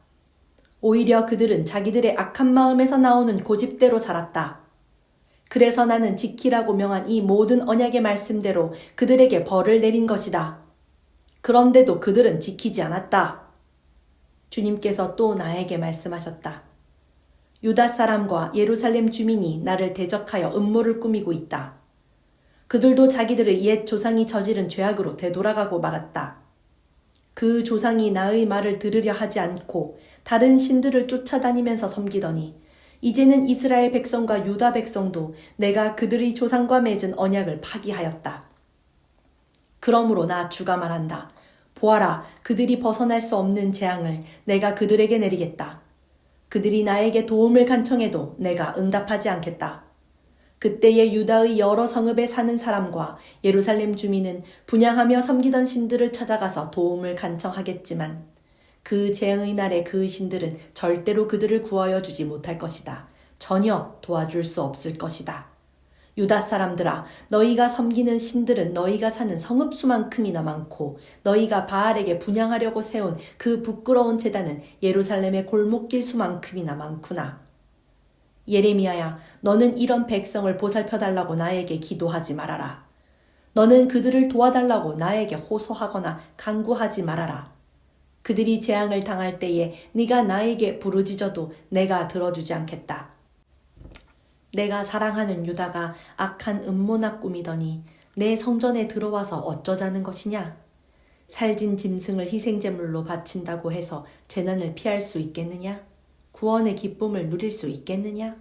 오히려 그들은 자기들의 악한 마음에서 나오는 고집대로 살았다. 그래서 나는 지키라고 명한 이 모든 언약의 말씀대로 그들에게 벌을 내린 것이다. 그런데도 그들은 지키지 않았다. 주님께서 또 나에게 말씀하셨다. 유다 사람과 예루살렘 주민이 나를 대적하여 음모를 꾸미고 있다. 그들도 자기들의 옛 조상이 저지른 죄악으로 되돌아가고 말았다. 그 조상이 나의 말을 들으려 하지 않고 다른 신들을 쫓아다니면서 섬기더니 이제는 이스라엘 백성과 유다 백성도 내가 그들의 조상과 맺은 언약을 파기하였다. 그러므로 나 주가 말한다. 보아라, 그들이 벗어날 수 없는 재앙을 내가 그들에게 내리겠다. 그들이 나에게 도움을 간청해도 내가 응답하지 않겠다. 그때에 유다의 여러 성읍에 사는 사람과 예루살렘 주민은 분향하며 섬기던 신들을 찾아가서 도움을 간청하겠지만 그 재앙의 날에 그 신들은 절대로 그들을 구하여 주지 못할 것이다. 전혀 도와줄 수 없을 것이다. 유다 사람들아, 너희가 섬기는 신들은 너희가 사는 성읍 수만큼이나 많고 너희가 바알에게 분향하려고 세운 그 부끄러운 제단은 예루살렘의 골목길 수만큼이나 많구나. 예레미야야, 너는 이런 백성을 보살펴달라고 나에게 기도하지 말아라. 너는 그들을 도와달라고 나에게 호소하거나 간구하지 말아라. 그들이 재앙을 당할 때에 네가 나에게 부르짖어도 내가 들어주지 않겠다. 내가 사랑하는 유다가 악한 음모나 꾸미더니 내 성전에 들어와서 어쩌자는 것이냐? 살진 짐승을 희생제물로 바친다고 해서 재난을 피할 수 있겠느냐? 구원의 기쁨을 누릴 수 있겠느냐?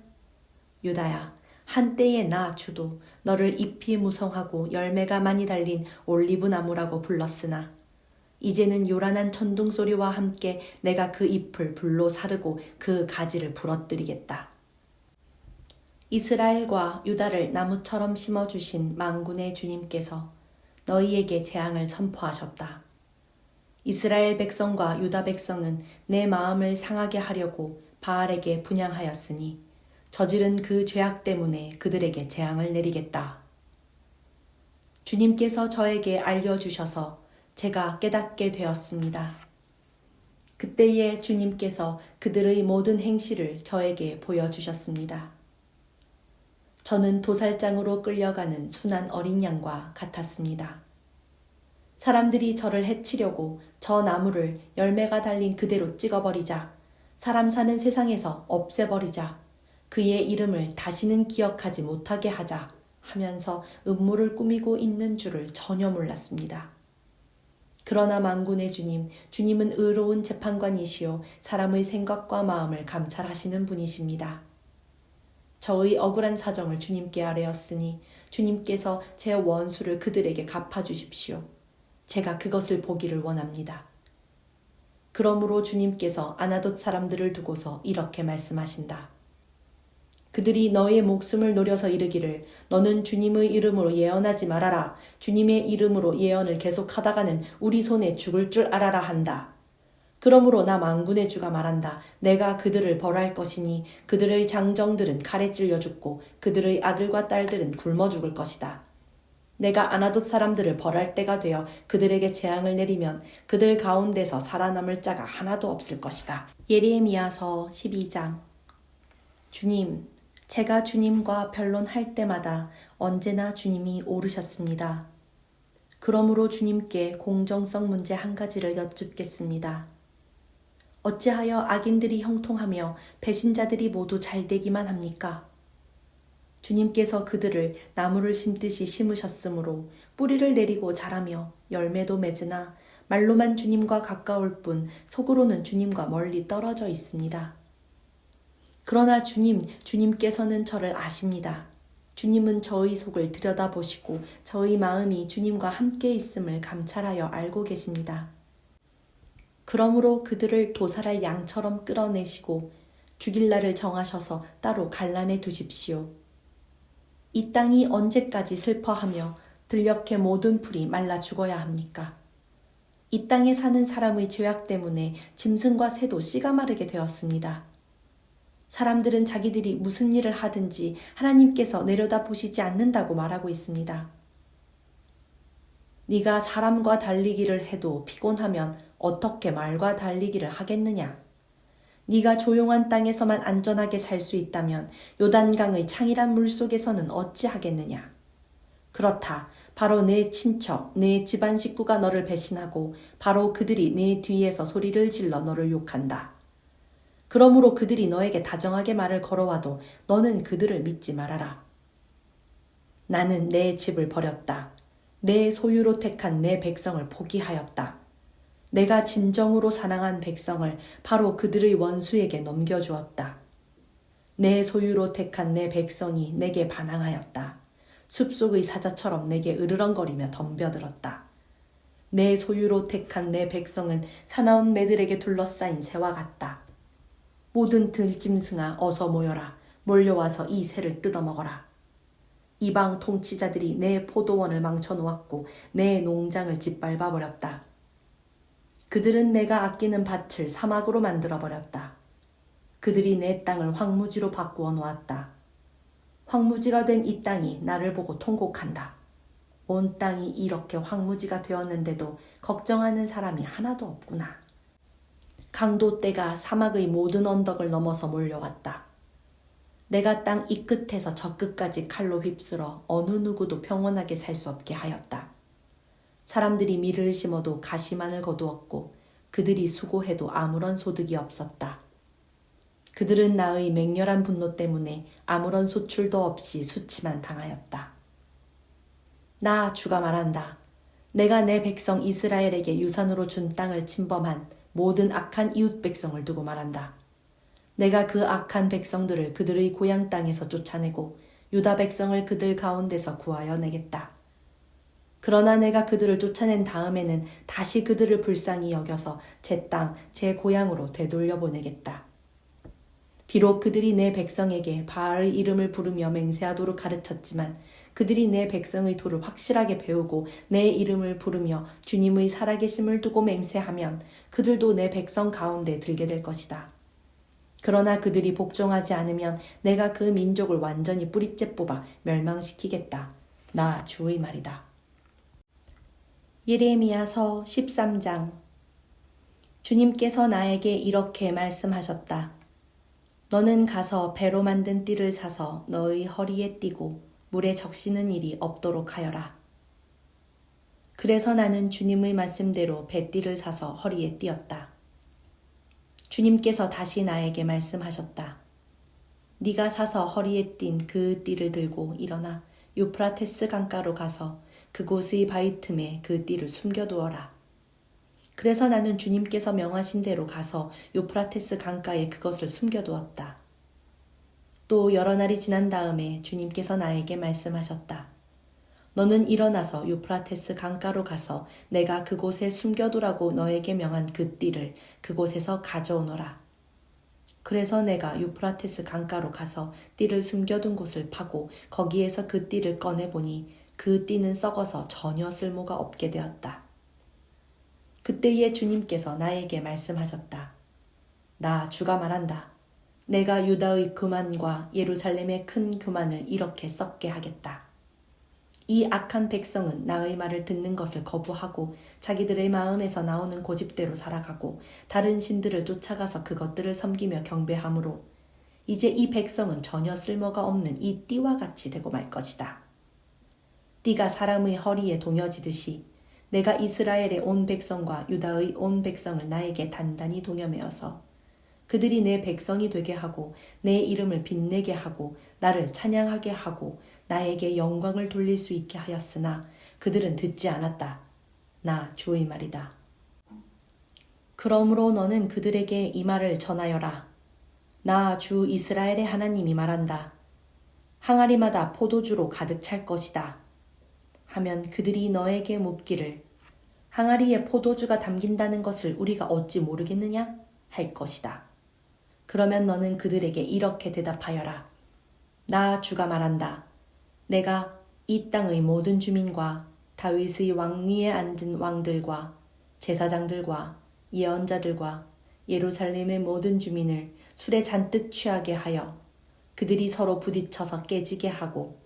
유다야, 한때의 나 주도 너를 잎이 무성하고 열매가 많이 달린 올리브 나무라고 불렀으나 이제는 요란한 천둥소리와 함께 내가 그 잎을 불로 사르고 그 가지를 부러뜨리겠다. 이스라엘과 유다를 나무처럼 심어주신 만군의 주님께서 너희에게 재앙을 선포하셨다. 이스라엘 백성과 유다 백성은 내 마음을 상하게 하려고 바알에게 분향하였으니 저지른 그 죄악 때문에 그들에게 재앙을 내리겠다. 주님께서 저에게 알려주셔서 제가 깨닫게 되었습니다. 그때에 주님께서 그들의 모든 행실을 저에게 보여주셨습니다. 저는 도살장으로 끌려가는 순한 어린 양과 같았습니다. 사람들이 저를 해치려고 저 나무를 열매가 달린 그대로 찍어버리자, 사람 사는 세상에서 없애버리자, 그의 이름을 다시는 기억하지 못하게 하자 하면서 음모를 꾸미고 있는 줄을 전혀 몰랐습니다. 그러나 만군의 주님, 주님은 의로운 재판관이시요 사람의 생각과 마음을 감찰하시는 분이십니다. 저의 억울한 사정을 주님께 아뢰었으니 주님께서 제 원수를 그들에게 갚아주십시오. 제가 그것을 보기를 원합니다. 그러므로 주님께서 아나돗 사람들을 두고서 이렇게 말씀하신다. 그들이 너의 목숨을 노려서 이르기를 너는 주님의 이름으로 예언하지 말아라. 주님의 이름으로 예언을 계속하다가는 우리 손에 죽을 줄 알아라 한다. 그러므로 나 만군의 주가 말한다. 내가 그들을 벌할 것이니 그들의 장정들은 칼에 찔려 죽고 그들의 아들과 딸들은 굶어 죽을 것이다. 내가 아나돗 사람들을 벌할 때가 되어 그들에게 재앙을 내리면 그들 가운데서 살아남을 자가 하나도 없을 것이다. 예레미야서 12장. 주님, 제가 주님과 변론할 때마다 언제나 주님이 옳으셨습니다. 그러므로 주님께 공정성 문제 한 가지를 여쭙겠습니다. 어찌하여 악인들이 형통하며 배신자들이 모두 잘되기만 합니까? 주님께서 그들을 나무를 심듯이 심으셨으므로 뿌리를 내리고 자라며 열매도 맺으나 말로만 주님과 가까울 뿐 속으로는 주님과 멀리 떨어져 있습니다. 그러나 주님께서는 저를 아십니다. 주님은 저의 속을 들여다보시고 저의 마음이 주님과 함께 있음을 감찰하여 알고 계십니다. 그러므로 그들을 도살할 양처럼 끌어내시고 죽일 날을 정하셔서 따로 갈라내 두십시오. 이 땅이 언제까지 슬퍼하며 들녘의 모든 풀이 말라 죽어야 합니까? 이 땅에 사는 사람의 죄악 때문에 짐승과 새도 씨가 마르게 되었습니다. 사람들은 자기들이 무슨 일을 하든지 하나님께서 내려다보시지 않는다고 말하고 있습니다. 네가 사람과 달리기를 해도 피곤하면 어떻게 말과 달리기를 하겠느냐? 네가 조용한 땅에서만 안전하게 살 수 있다면 요단강의 창이란 물속에서는 어찌하겠느냐? 그렇다. 바로 내 친척, 내 집안 식구가 너를 배신하고 바로 그들이 내 뒤에서 소리를 질러 너를 욕한다. 그러므로 그들이 너에게 다정하게 말을 걸어와도 너는 그들을 믿지 말아라. 나는 내 집을 버렸다. 내 소유로 택한 내 백성을 포기하였다. 내가 진정으로 사랑한 백성을 바로 그들의 원수에게 넘겨주었다. 내 소유로 택한 내 백성이 내게 반항하였다. 숲속의 사자처럼 내게 으르렁거리며 덤벼들었다. 내 소유로 택한 내 백성은 사나운 매들에게 둘러싸인 새와 같다. 모든 들짐승아 어서 모여라. 몰려와서 이 새를 뜯어먹어라. 이방 통치자들이 내 포도원을 망쳐놓았고 내 농장을 짓밟아버렸다. 그들은 내가 아끼는 밭을 사막으로 만들어버렸다. 그들이 내 땅을 황무지로 바꾸어 놓았다. 황무지가 된 이 땅이 나를 보고 통곡한다. 온 땅이 이렇게 황무지가 되었는데도 걱정하는 사람이 하나도 없구나. 강도떼가 사막의 모든 언덕을 넘어서 몰려왔다. 내가 땅 이 끝에서 저 끝까지 칼로 휩쓸어 어느 누구도 평온하게 살 수 없게 하였다. 사람들이 밀을 심어도 가시만을 거두었고 그들이 수고해도 아무런 소득이 없었다. 그들은 나의 맹렬한 분노 때문에 아무런 소출도 없이 수치만 당하였다. 나 주가 말한다. 내가 내 백성 이스라엘에게 유산으로 준 땅을 침범한 모든 악한 이웃 백성을 두고 말한다. 내가 그 악한 백성들을 그들의 고향 땅에서 쫓아내고 유다 백성을 그들 가운데서 구하여 내겠다. 그러나 내가 그들을 쫓아낸 다음에는 다시 그들을 불쌍히 여겨서 제 땅, 제 고향으로 되돌려 보내겠다. 비록 그들이 내 백성에게 바알의 이름을 부르며 맹세하도록 가르쳤지만 그들이 내 백성의 도를 확실하게 배우고 내 이름을 부르며 주님의 살아계심을 두고 맹세하면 그들도 내 백성 가운데 들게 될 것이다. 그러나 그들이 복종하지 않으면 내가 그 민족을 완전히 뿌리째 뽑아 멸망시키겠다. 나 주의 말이다. 예레미야서 13장. 주님께서 나에게 이렇게 말씀하셨다. 너는 가서 배로 만든 띠를 사서 너의 허리에 띠고 물에 적시는 일이 없도록 하여라. 그래서 나는 주님의 말씀대로 배띠를 사서 허리에 띠었다. 주님께서 다시 나에게 말씀하셨다. 네가 사서 허리에 띈 그 띠를 들고 일어나 유프라테스 강가로 가서 그곳의 바위 틈에 그 띠를 숨겨두어라. 그래서 나는 주님께서 명하신 대로 가서 유프라테스 강가에 그것을 숨겨두었다. 또 여러 날이 지난 다음에 주님께서 나에게 말씀하셨다. 너는 일어나서 유프라테스 강가로 가서 내가 그곳에 숨겨두라고 너에게 명한 그 띠를 그곳에서 가져오너라. 그래서 내가 유프라테스 강가로 가서 띠를 숨겨둔 곳을 파고 거기에서 그 띠를 꺼내보니 그 띠는 썩어서 전혀 쓸모가 없게 되었다. 그때에 주님께서 나에게 말씀하셨다. 나 주가 말한다. 내가 유다의 교만과 예루살렘의 큰 교만을 이렇게 썩게 하겠다. 이 악한 백성은 나의 말을 듣는 것을 거부하고 자기들의 마음에서 나오는 고집대로 살아가고 다른 신들을 쫓아가서 그것들을 섬기며 경배하므로 이제 이 백성은 전혀 쓸모가 없는 이 띠와 같이 되고 말 것이다. 띠가 사람의 허리에 동여지듯이 내가 이스라엘의 온 백성과 유다의 온 백성을 나에게 단단히 동여매어서 그들이 내 백성이 되게 하고 내 이름을 빛내게 하고 나를 찬양하게 하고 나에게 영광을 돌릴 수 있게 하였으나 그들은 듣지 않았다. 나 주의 말이다. 그러므로 너는 그들에게 이 말을 전하여라. 나 주 이스라엘의 하나님이 말한다. 항아리마다 포도주로 가득 찰 것이다. 하면 그들이 너에게 묻기를 항아리에 포도주가 담긴다는 것을 우리가 어찌 모르겠느냐? 할 것이다. 그러면 너는 그들에게 이렇게 대답하여라. 나 주가 말한다. 내가 이 땅의 모든 주민과 다윗의 왕위에 앉은 왕들과 제사장들과 예언자들과 예루살렘의 모든 주민을 술에 잔뜩 취하게 하여 그들이 서로 부딪혀서 깨지게 하고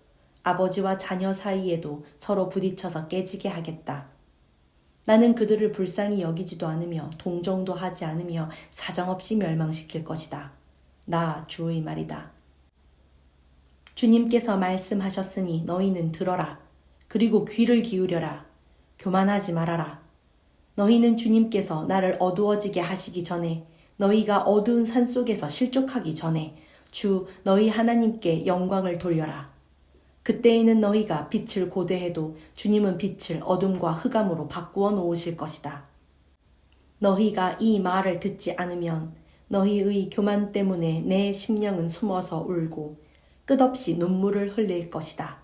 아버지와 자녀 사이에도 서로 부딪혀서 깨지게 하겠다. 나는 그들을 불쌍히 여기지도 않으며 동정도 하지 않으며 사정없이 멸망시킬 것이다. 나 주의 말이다. 주님께서 말씀하셨으니 너희는 들어라. 그리고 귀를 기울여라. 교만하지 말아라. 너희는 주님께서 나를 어두워지게 하시기 전에 너희가 어두운 산속에서 실족하기 전에 주 너희 하나님께 영광을 돌려라. 그때에는 너희가 빛을 고대해도 주님은 빛을 어둠과 흑암으로 바꾸어 놓으실 것이다. 너희가 이 말을 듣지 않으면 너희의 교만 때문에 내 심령은 숨어서 울고 끝없이 눈물을 흘릴 것이다.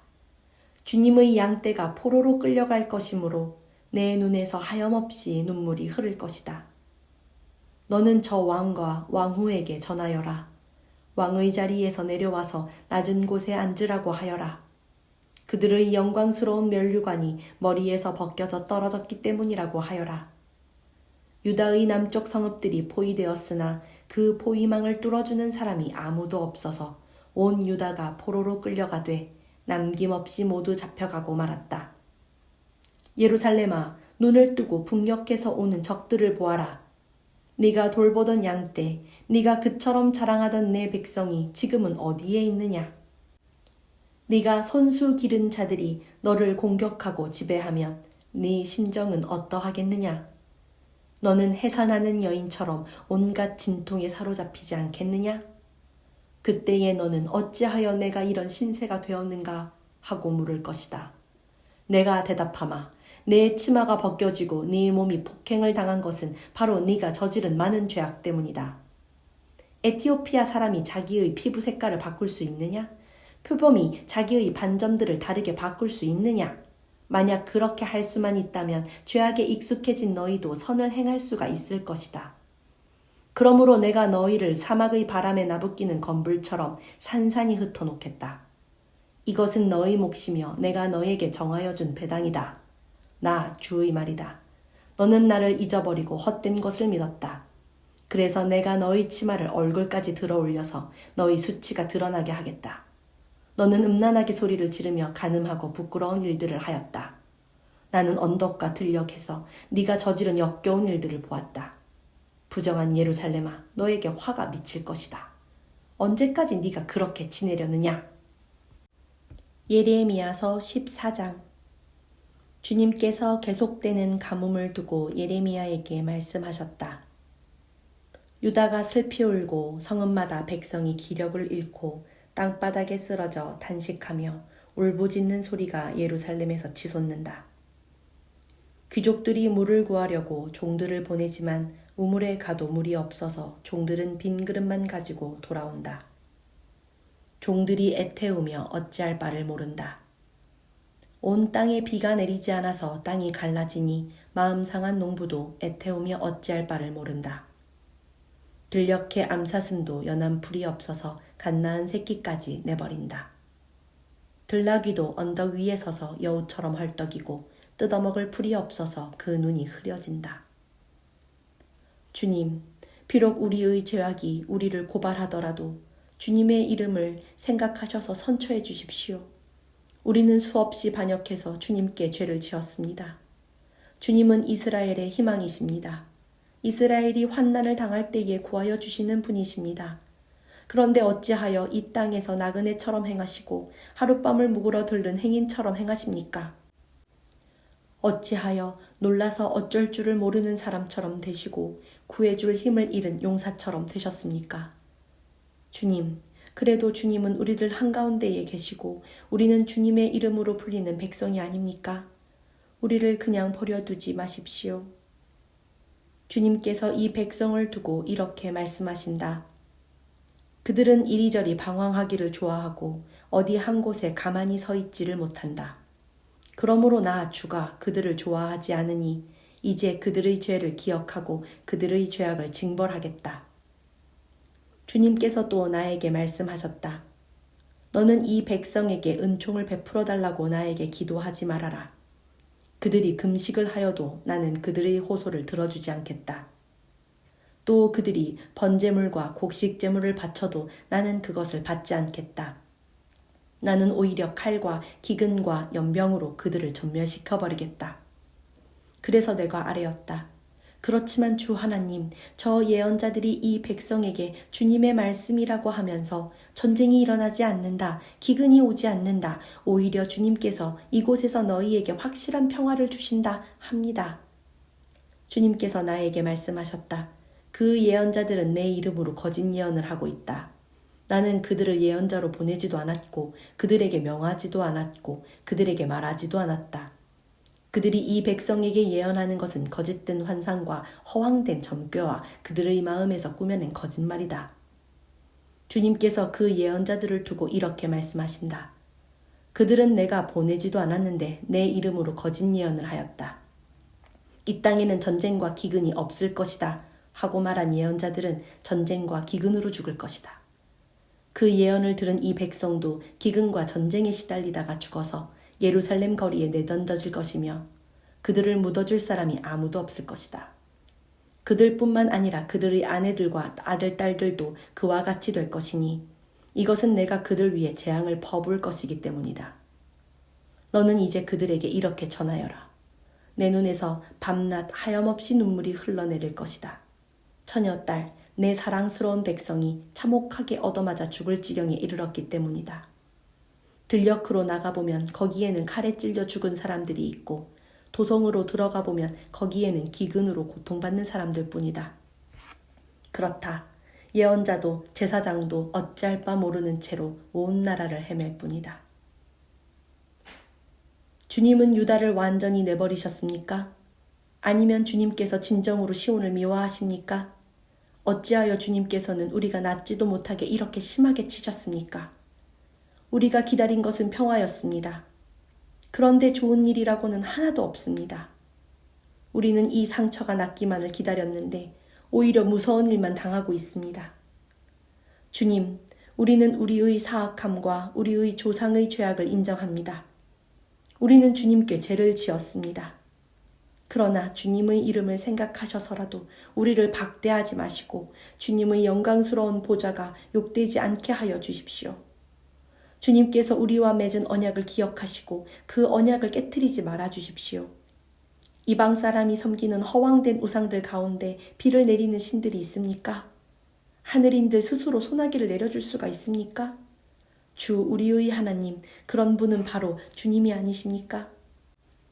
주님의 양떼가 포로로 끌려갈 것이므로 내 눈에서 하염없이 눈물이 흐를 것이다. 너는 저 왕과 왕후에게 전하여라. 왕의 자리에서 내려와서 낮은 곳에 앉으라고 하여라. 그들의 영광스러운 면류관이 머리에서 벗겨져 떨어졌기 때문이라고 하여라. 유다의 남쪽 성읍들이 포위되었으나 그 포위망을 뚫어주는 사람이 아무도 없어서 온 유다가 포로로 끌려가되 남김없이 모두 잡혀가고 말았다. 예루살렘아, 눈을 뜨고 북녘에서 오는 적들을 보아라. 네가 돌보던 양 때 네가 그처럼 자랑하던 내 백성이 지금은 어디에 있느냐? 네가 손수 기른 자들이 너를 공격하고 지배하면 네 심정은 어떠하겠느냐? 너는 해산하는 여인처럼 온갖 진통에 사로잡히지 않겠느냐? 그때에 너는 어찌하여 내가 이런 신세가 되었는가 하고 물을 것이다. 내가 대답하마. 내 치마가 벗겨지고 네 몸이 폭행을 당한 것은 바로 네가 저지른 많은 죄악 때문이다. 에티오피아 사람이 자기의 피부 색깔을 바꿀 수 있느냐? 표범이 자기의 반점들을 다르게 바꿀 수 있느냐? 만약 그렇게 할 수만 있다면 죄악에 익숙해진 너희도 선을 행할 수가 있을 것이다. 그러므로 내가 너희를 사막의 바람에 나부끼는 건불처럼 산산이 흩어놓겠다. 이것은 너희 몫이며 내가 너희에게 정하여 준 배당이다. 나 주의 말이다. 너는 나를 잊어버리고 헛된 것을 믿었다. 그래서 내가 너희 치마를 얼굴까지 들어 올려서 너희 수치가 드러나게 하겠다. 너는 음란하게 소리를 지르며 간음하고 부끄러운 일들을 하였다. 나는 언덕과 들녘에서 네가 저지른 역겨운 일들을 보았다. 부정한 예루살렘아, 너에게 화가 미칠 것이다. 언제까지 네가 그렇게 지내려느냐? 예레미야서 14장. 주님께서 계속되는 가뭄을 두고 예레미야에게 말씀하셨다. 유다가 슬피 울고 성읍마다 백성이 기력을 잃고 땅바닥에 쓰러져 단식하며 울부짖는 소리가 예루살렘에서 치솟는다. 귀족들이 물을 구하려고 종들을 보내지만 우물에 가도 물이 없어서 종들은 빈 그릇만 가지고 돌아온다. 종들이 애태우며 어찌할 바를 모른다. 온 땅에 비가 내리지 않아서 땅이 갈라지니 마음 상한 농부도 애태우며 어찌할 바를 모른다. 들녘에 암사슴도 연한 풀이 없어서 갓 낳은 새끼까지 내버린다. 들나귀도 언덕 위에 서서 여우처럼 헐떡이고 뜯어먹을 풀이 없어서 그 눈이 흐려진다. 주님, 비록 우리의 죄악이 우리를 고발하더라도 주님의 이름을 생각하셔서 선처해 주십시오. 우리는 수없이 반역해서 주님께 죄를 지었습니다. 주님은 이스라엘의 희망이십니다. 이스라엘이 환난을 당할 때에 구하여 주시는 분이십니다. 그런데 어찌하여 이 땅에서 나그네처럼 행하시고 하룻밤을 묵으러 들른 행인처럼 행하십니까? 어찌하여 놀라서 어쩔 줄을 모르는 사람처럼 되시고 구해줄 힘을 잃은 용사처럼 되셨습니까? 주님, 그래도 주님은 우리들 한가운데에 계시고 우리는 주님의 이름으로 불리는 백성이 아닙니까? 우리를 그냥 버려두지 마십시오. 주님께서 이 백성을 두고 이렇게 말씀하신다. 그들은 이리저리 방황하기를 좋아하고 어디 한 곳에 가만히 서 있지를 못한다. 그러므로 나 주가 그들을 좋아하지 않으니 이제 그들의 죄를 기억하고 그들의 죄악을 징벌하겠다. 주님께서 또 나에게 말씀하셨다. 너는 이 백성에게 은총을 베풀어 달라고 나에게 기도하지 말아라. 그들이 금식을 하여도 나는 그들의 호소를 들어주지 않겠다. 또 그들이 번제물과 곡식제물을 바쳐도 나는 그것을 받지 않겠다. 나는 오히려 칼과 기근과 연병으로 그들을 전멸시켜버리겠다. 그래서 내가 아뢰었다. 그렇지만 주 하나님, 저 예언자들이 이 백성에게 주님의 말씀이라고 하면서 전쟁이 일어나지 않는다, 기근이 오지 않는다, 오히려 주님께서 이곳에서 너희에게 확실한 평화를 주신다 합니다. 주님께서 나에게 말씀하셨다. 그 예언자들은 내 이름으로 거짓 예언을 하고 있다. 나는 그들을 예언자로 보내지도 않았고 그들에게 명하지도 않았고 그들에게 말하지도 않았다. 그들이 이 백성에게 예언하는 것은 거짓된 환상과 허황된 점괘와 그들의 마음에서 꾸며낸 거짓말이다. 주님께서 그 예언자들을 두고 이렇게 말씀하신다. 그들은 내가 보내지도 않았는데 내 이름으로 거짓 예언을 하였다. 이 땅에는 전쟁과 기근이 없을 것이다 하고 말한 예언자들은 전쟁과 기근으로 죽을 것이다. 그 예언을 들은 이 백성도 기근과 전쟁에 시달리다가 죽어서 예루살렘 거리에 내던져질 것이며 그들을 묻어줄 사람이 아무도 없을 것이다. 그들뿐만 아니라 그들의 아내들과 아들, 딸들도 그와 같이 될 것이니 이것은 내가 그들 위해 재앙을 퍼부을 것이기 때문이다. 너는 이제 그들에게 이렇게 전하여라. 내 눈에서 밤낮 하염없이 눈물이 흘러내릴 것이다. 처녀딸, 내 사랑스러운 백성이 참혹하게 얻어맞아 죽을 지경에 이르렀기 때문이다. 들녘으로 나가보면 거기에는 칼에 찔려 죽은 사람들이 있고 도성으로 들어가보면 거기에는 기근으로 고통받는 사람들 뿐이다. 그렇다. 예언자도 제사장도 어찌할 바 모르는 채로 온 나라를 헤맬 뿐이다. 주님은 유다를 완전히 내버리셨습니까? 아니면 주님께서 진정으로 시온을 미워하십니까? 어찌하여 주님께서는 우리가 낫지도 못하게 이렇게 심하게 치셨습니까? 우리가 기다린 것은 평화였습니다. 그런데 좋은 일이라고는 하나도 없습니다. 우리는 이 상처가 낫기만을 기다렸는데 오히려 무서운 일만 당하고 있습니다. 주님, 우리는 우리의 사악함과 우리의 조상의 죄악을 인정합니다. 우리는 주님께 죄를 지었습니다. 그러나 주님의 이름을 생각하셔서라도 우리를 박대하지 마시고 주님의 영광스러운 보좌가 욕되지 않게 하여 주십시오. 주님께서 우리와 맺은 언약을 기억하시고 그 언약을 깨트리지 말아 주십시오. 이방 사람이 섬기는 허황된 우상들 가운데 비를 내리는 신들이 있습니까? 하늘인들 스스로 소나기를 내려줄 수가 있습니까? 주 우리의 하나님, 그런 분은 바로 주님이 아니십니까?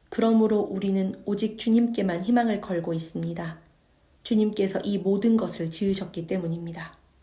그러므로 우리는 오직 주님께만 희망을 걸고 있습니다. 주님께서 이 모든 것을 지으셨기 때문입니다.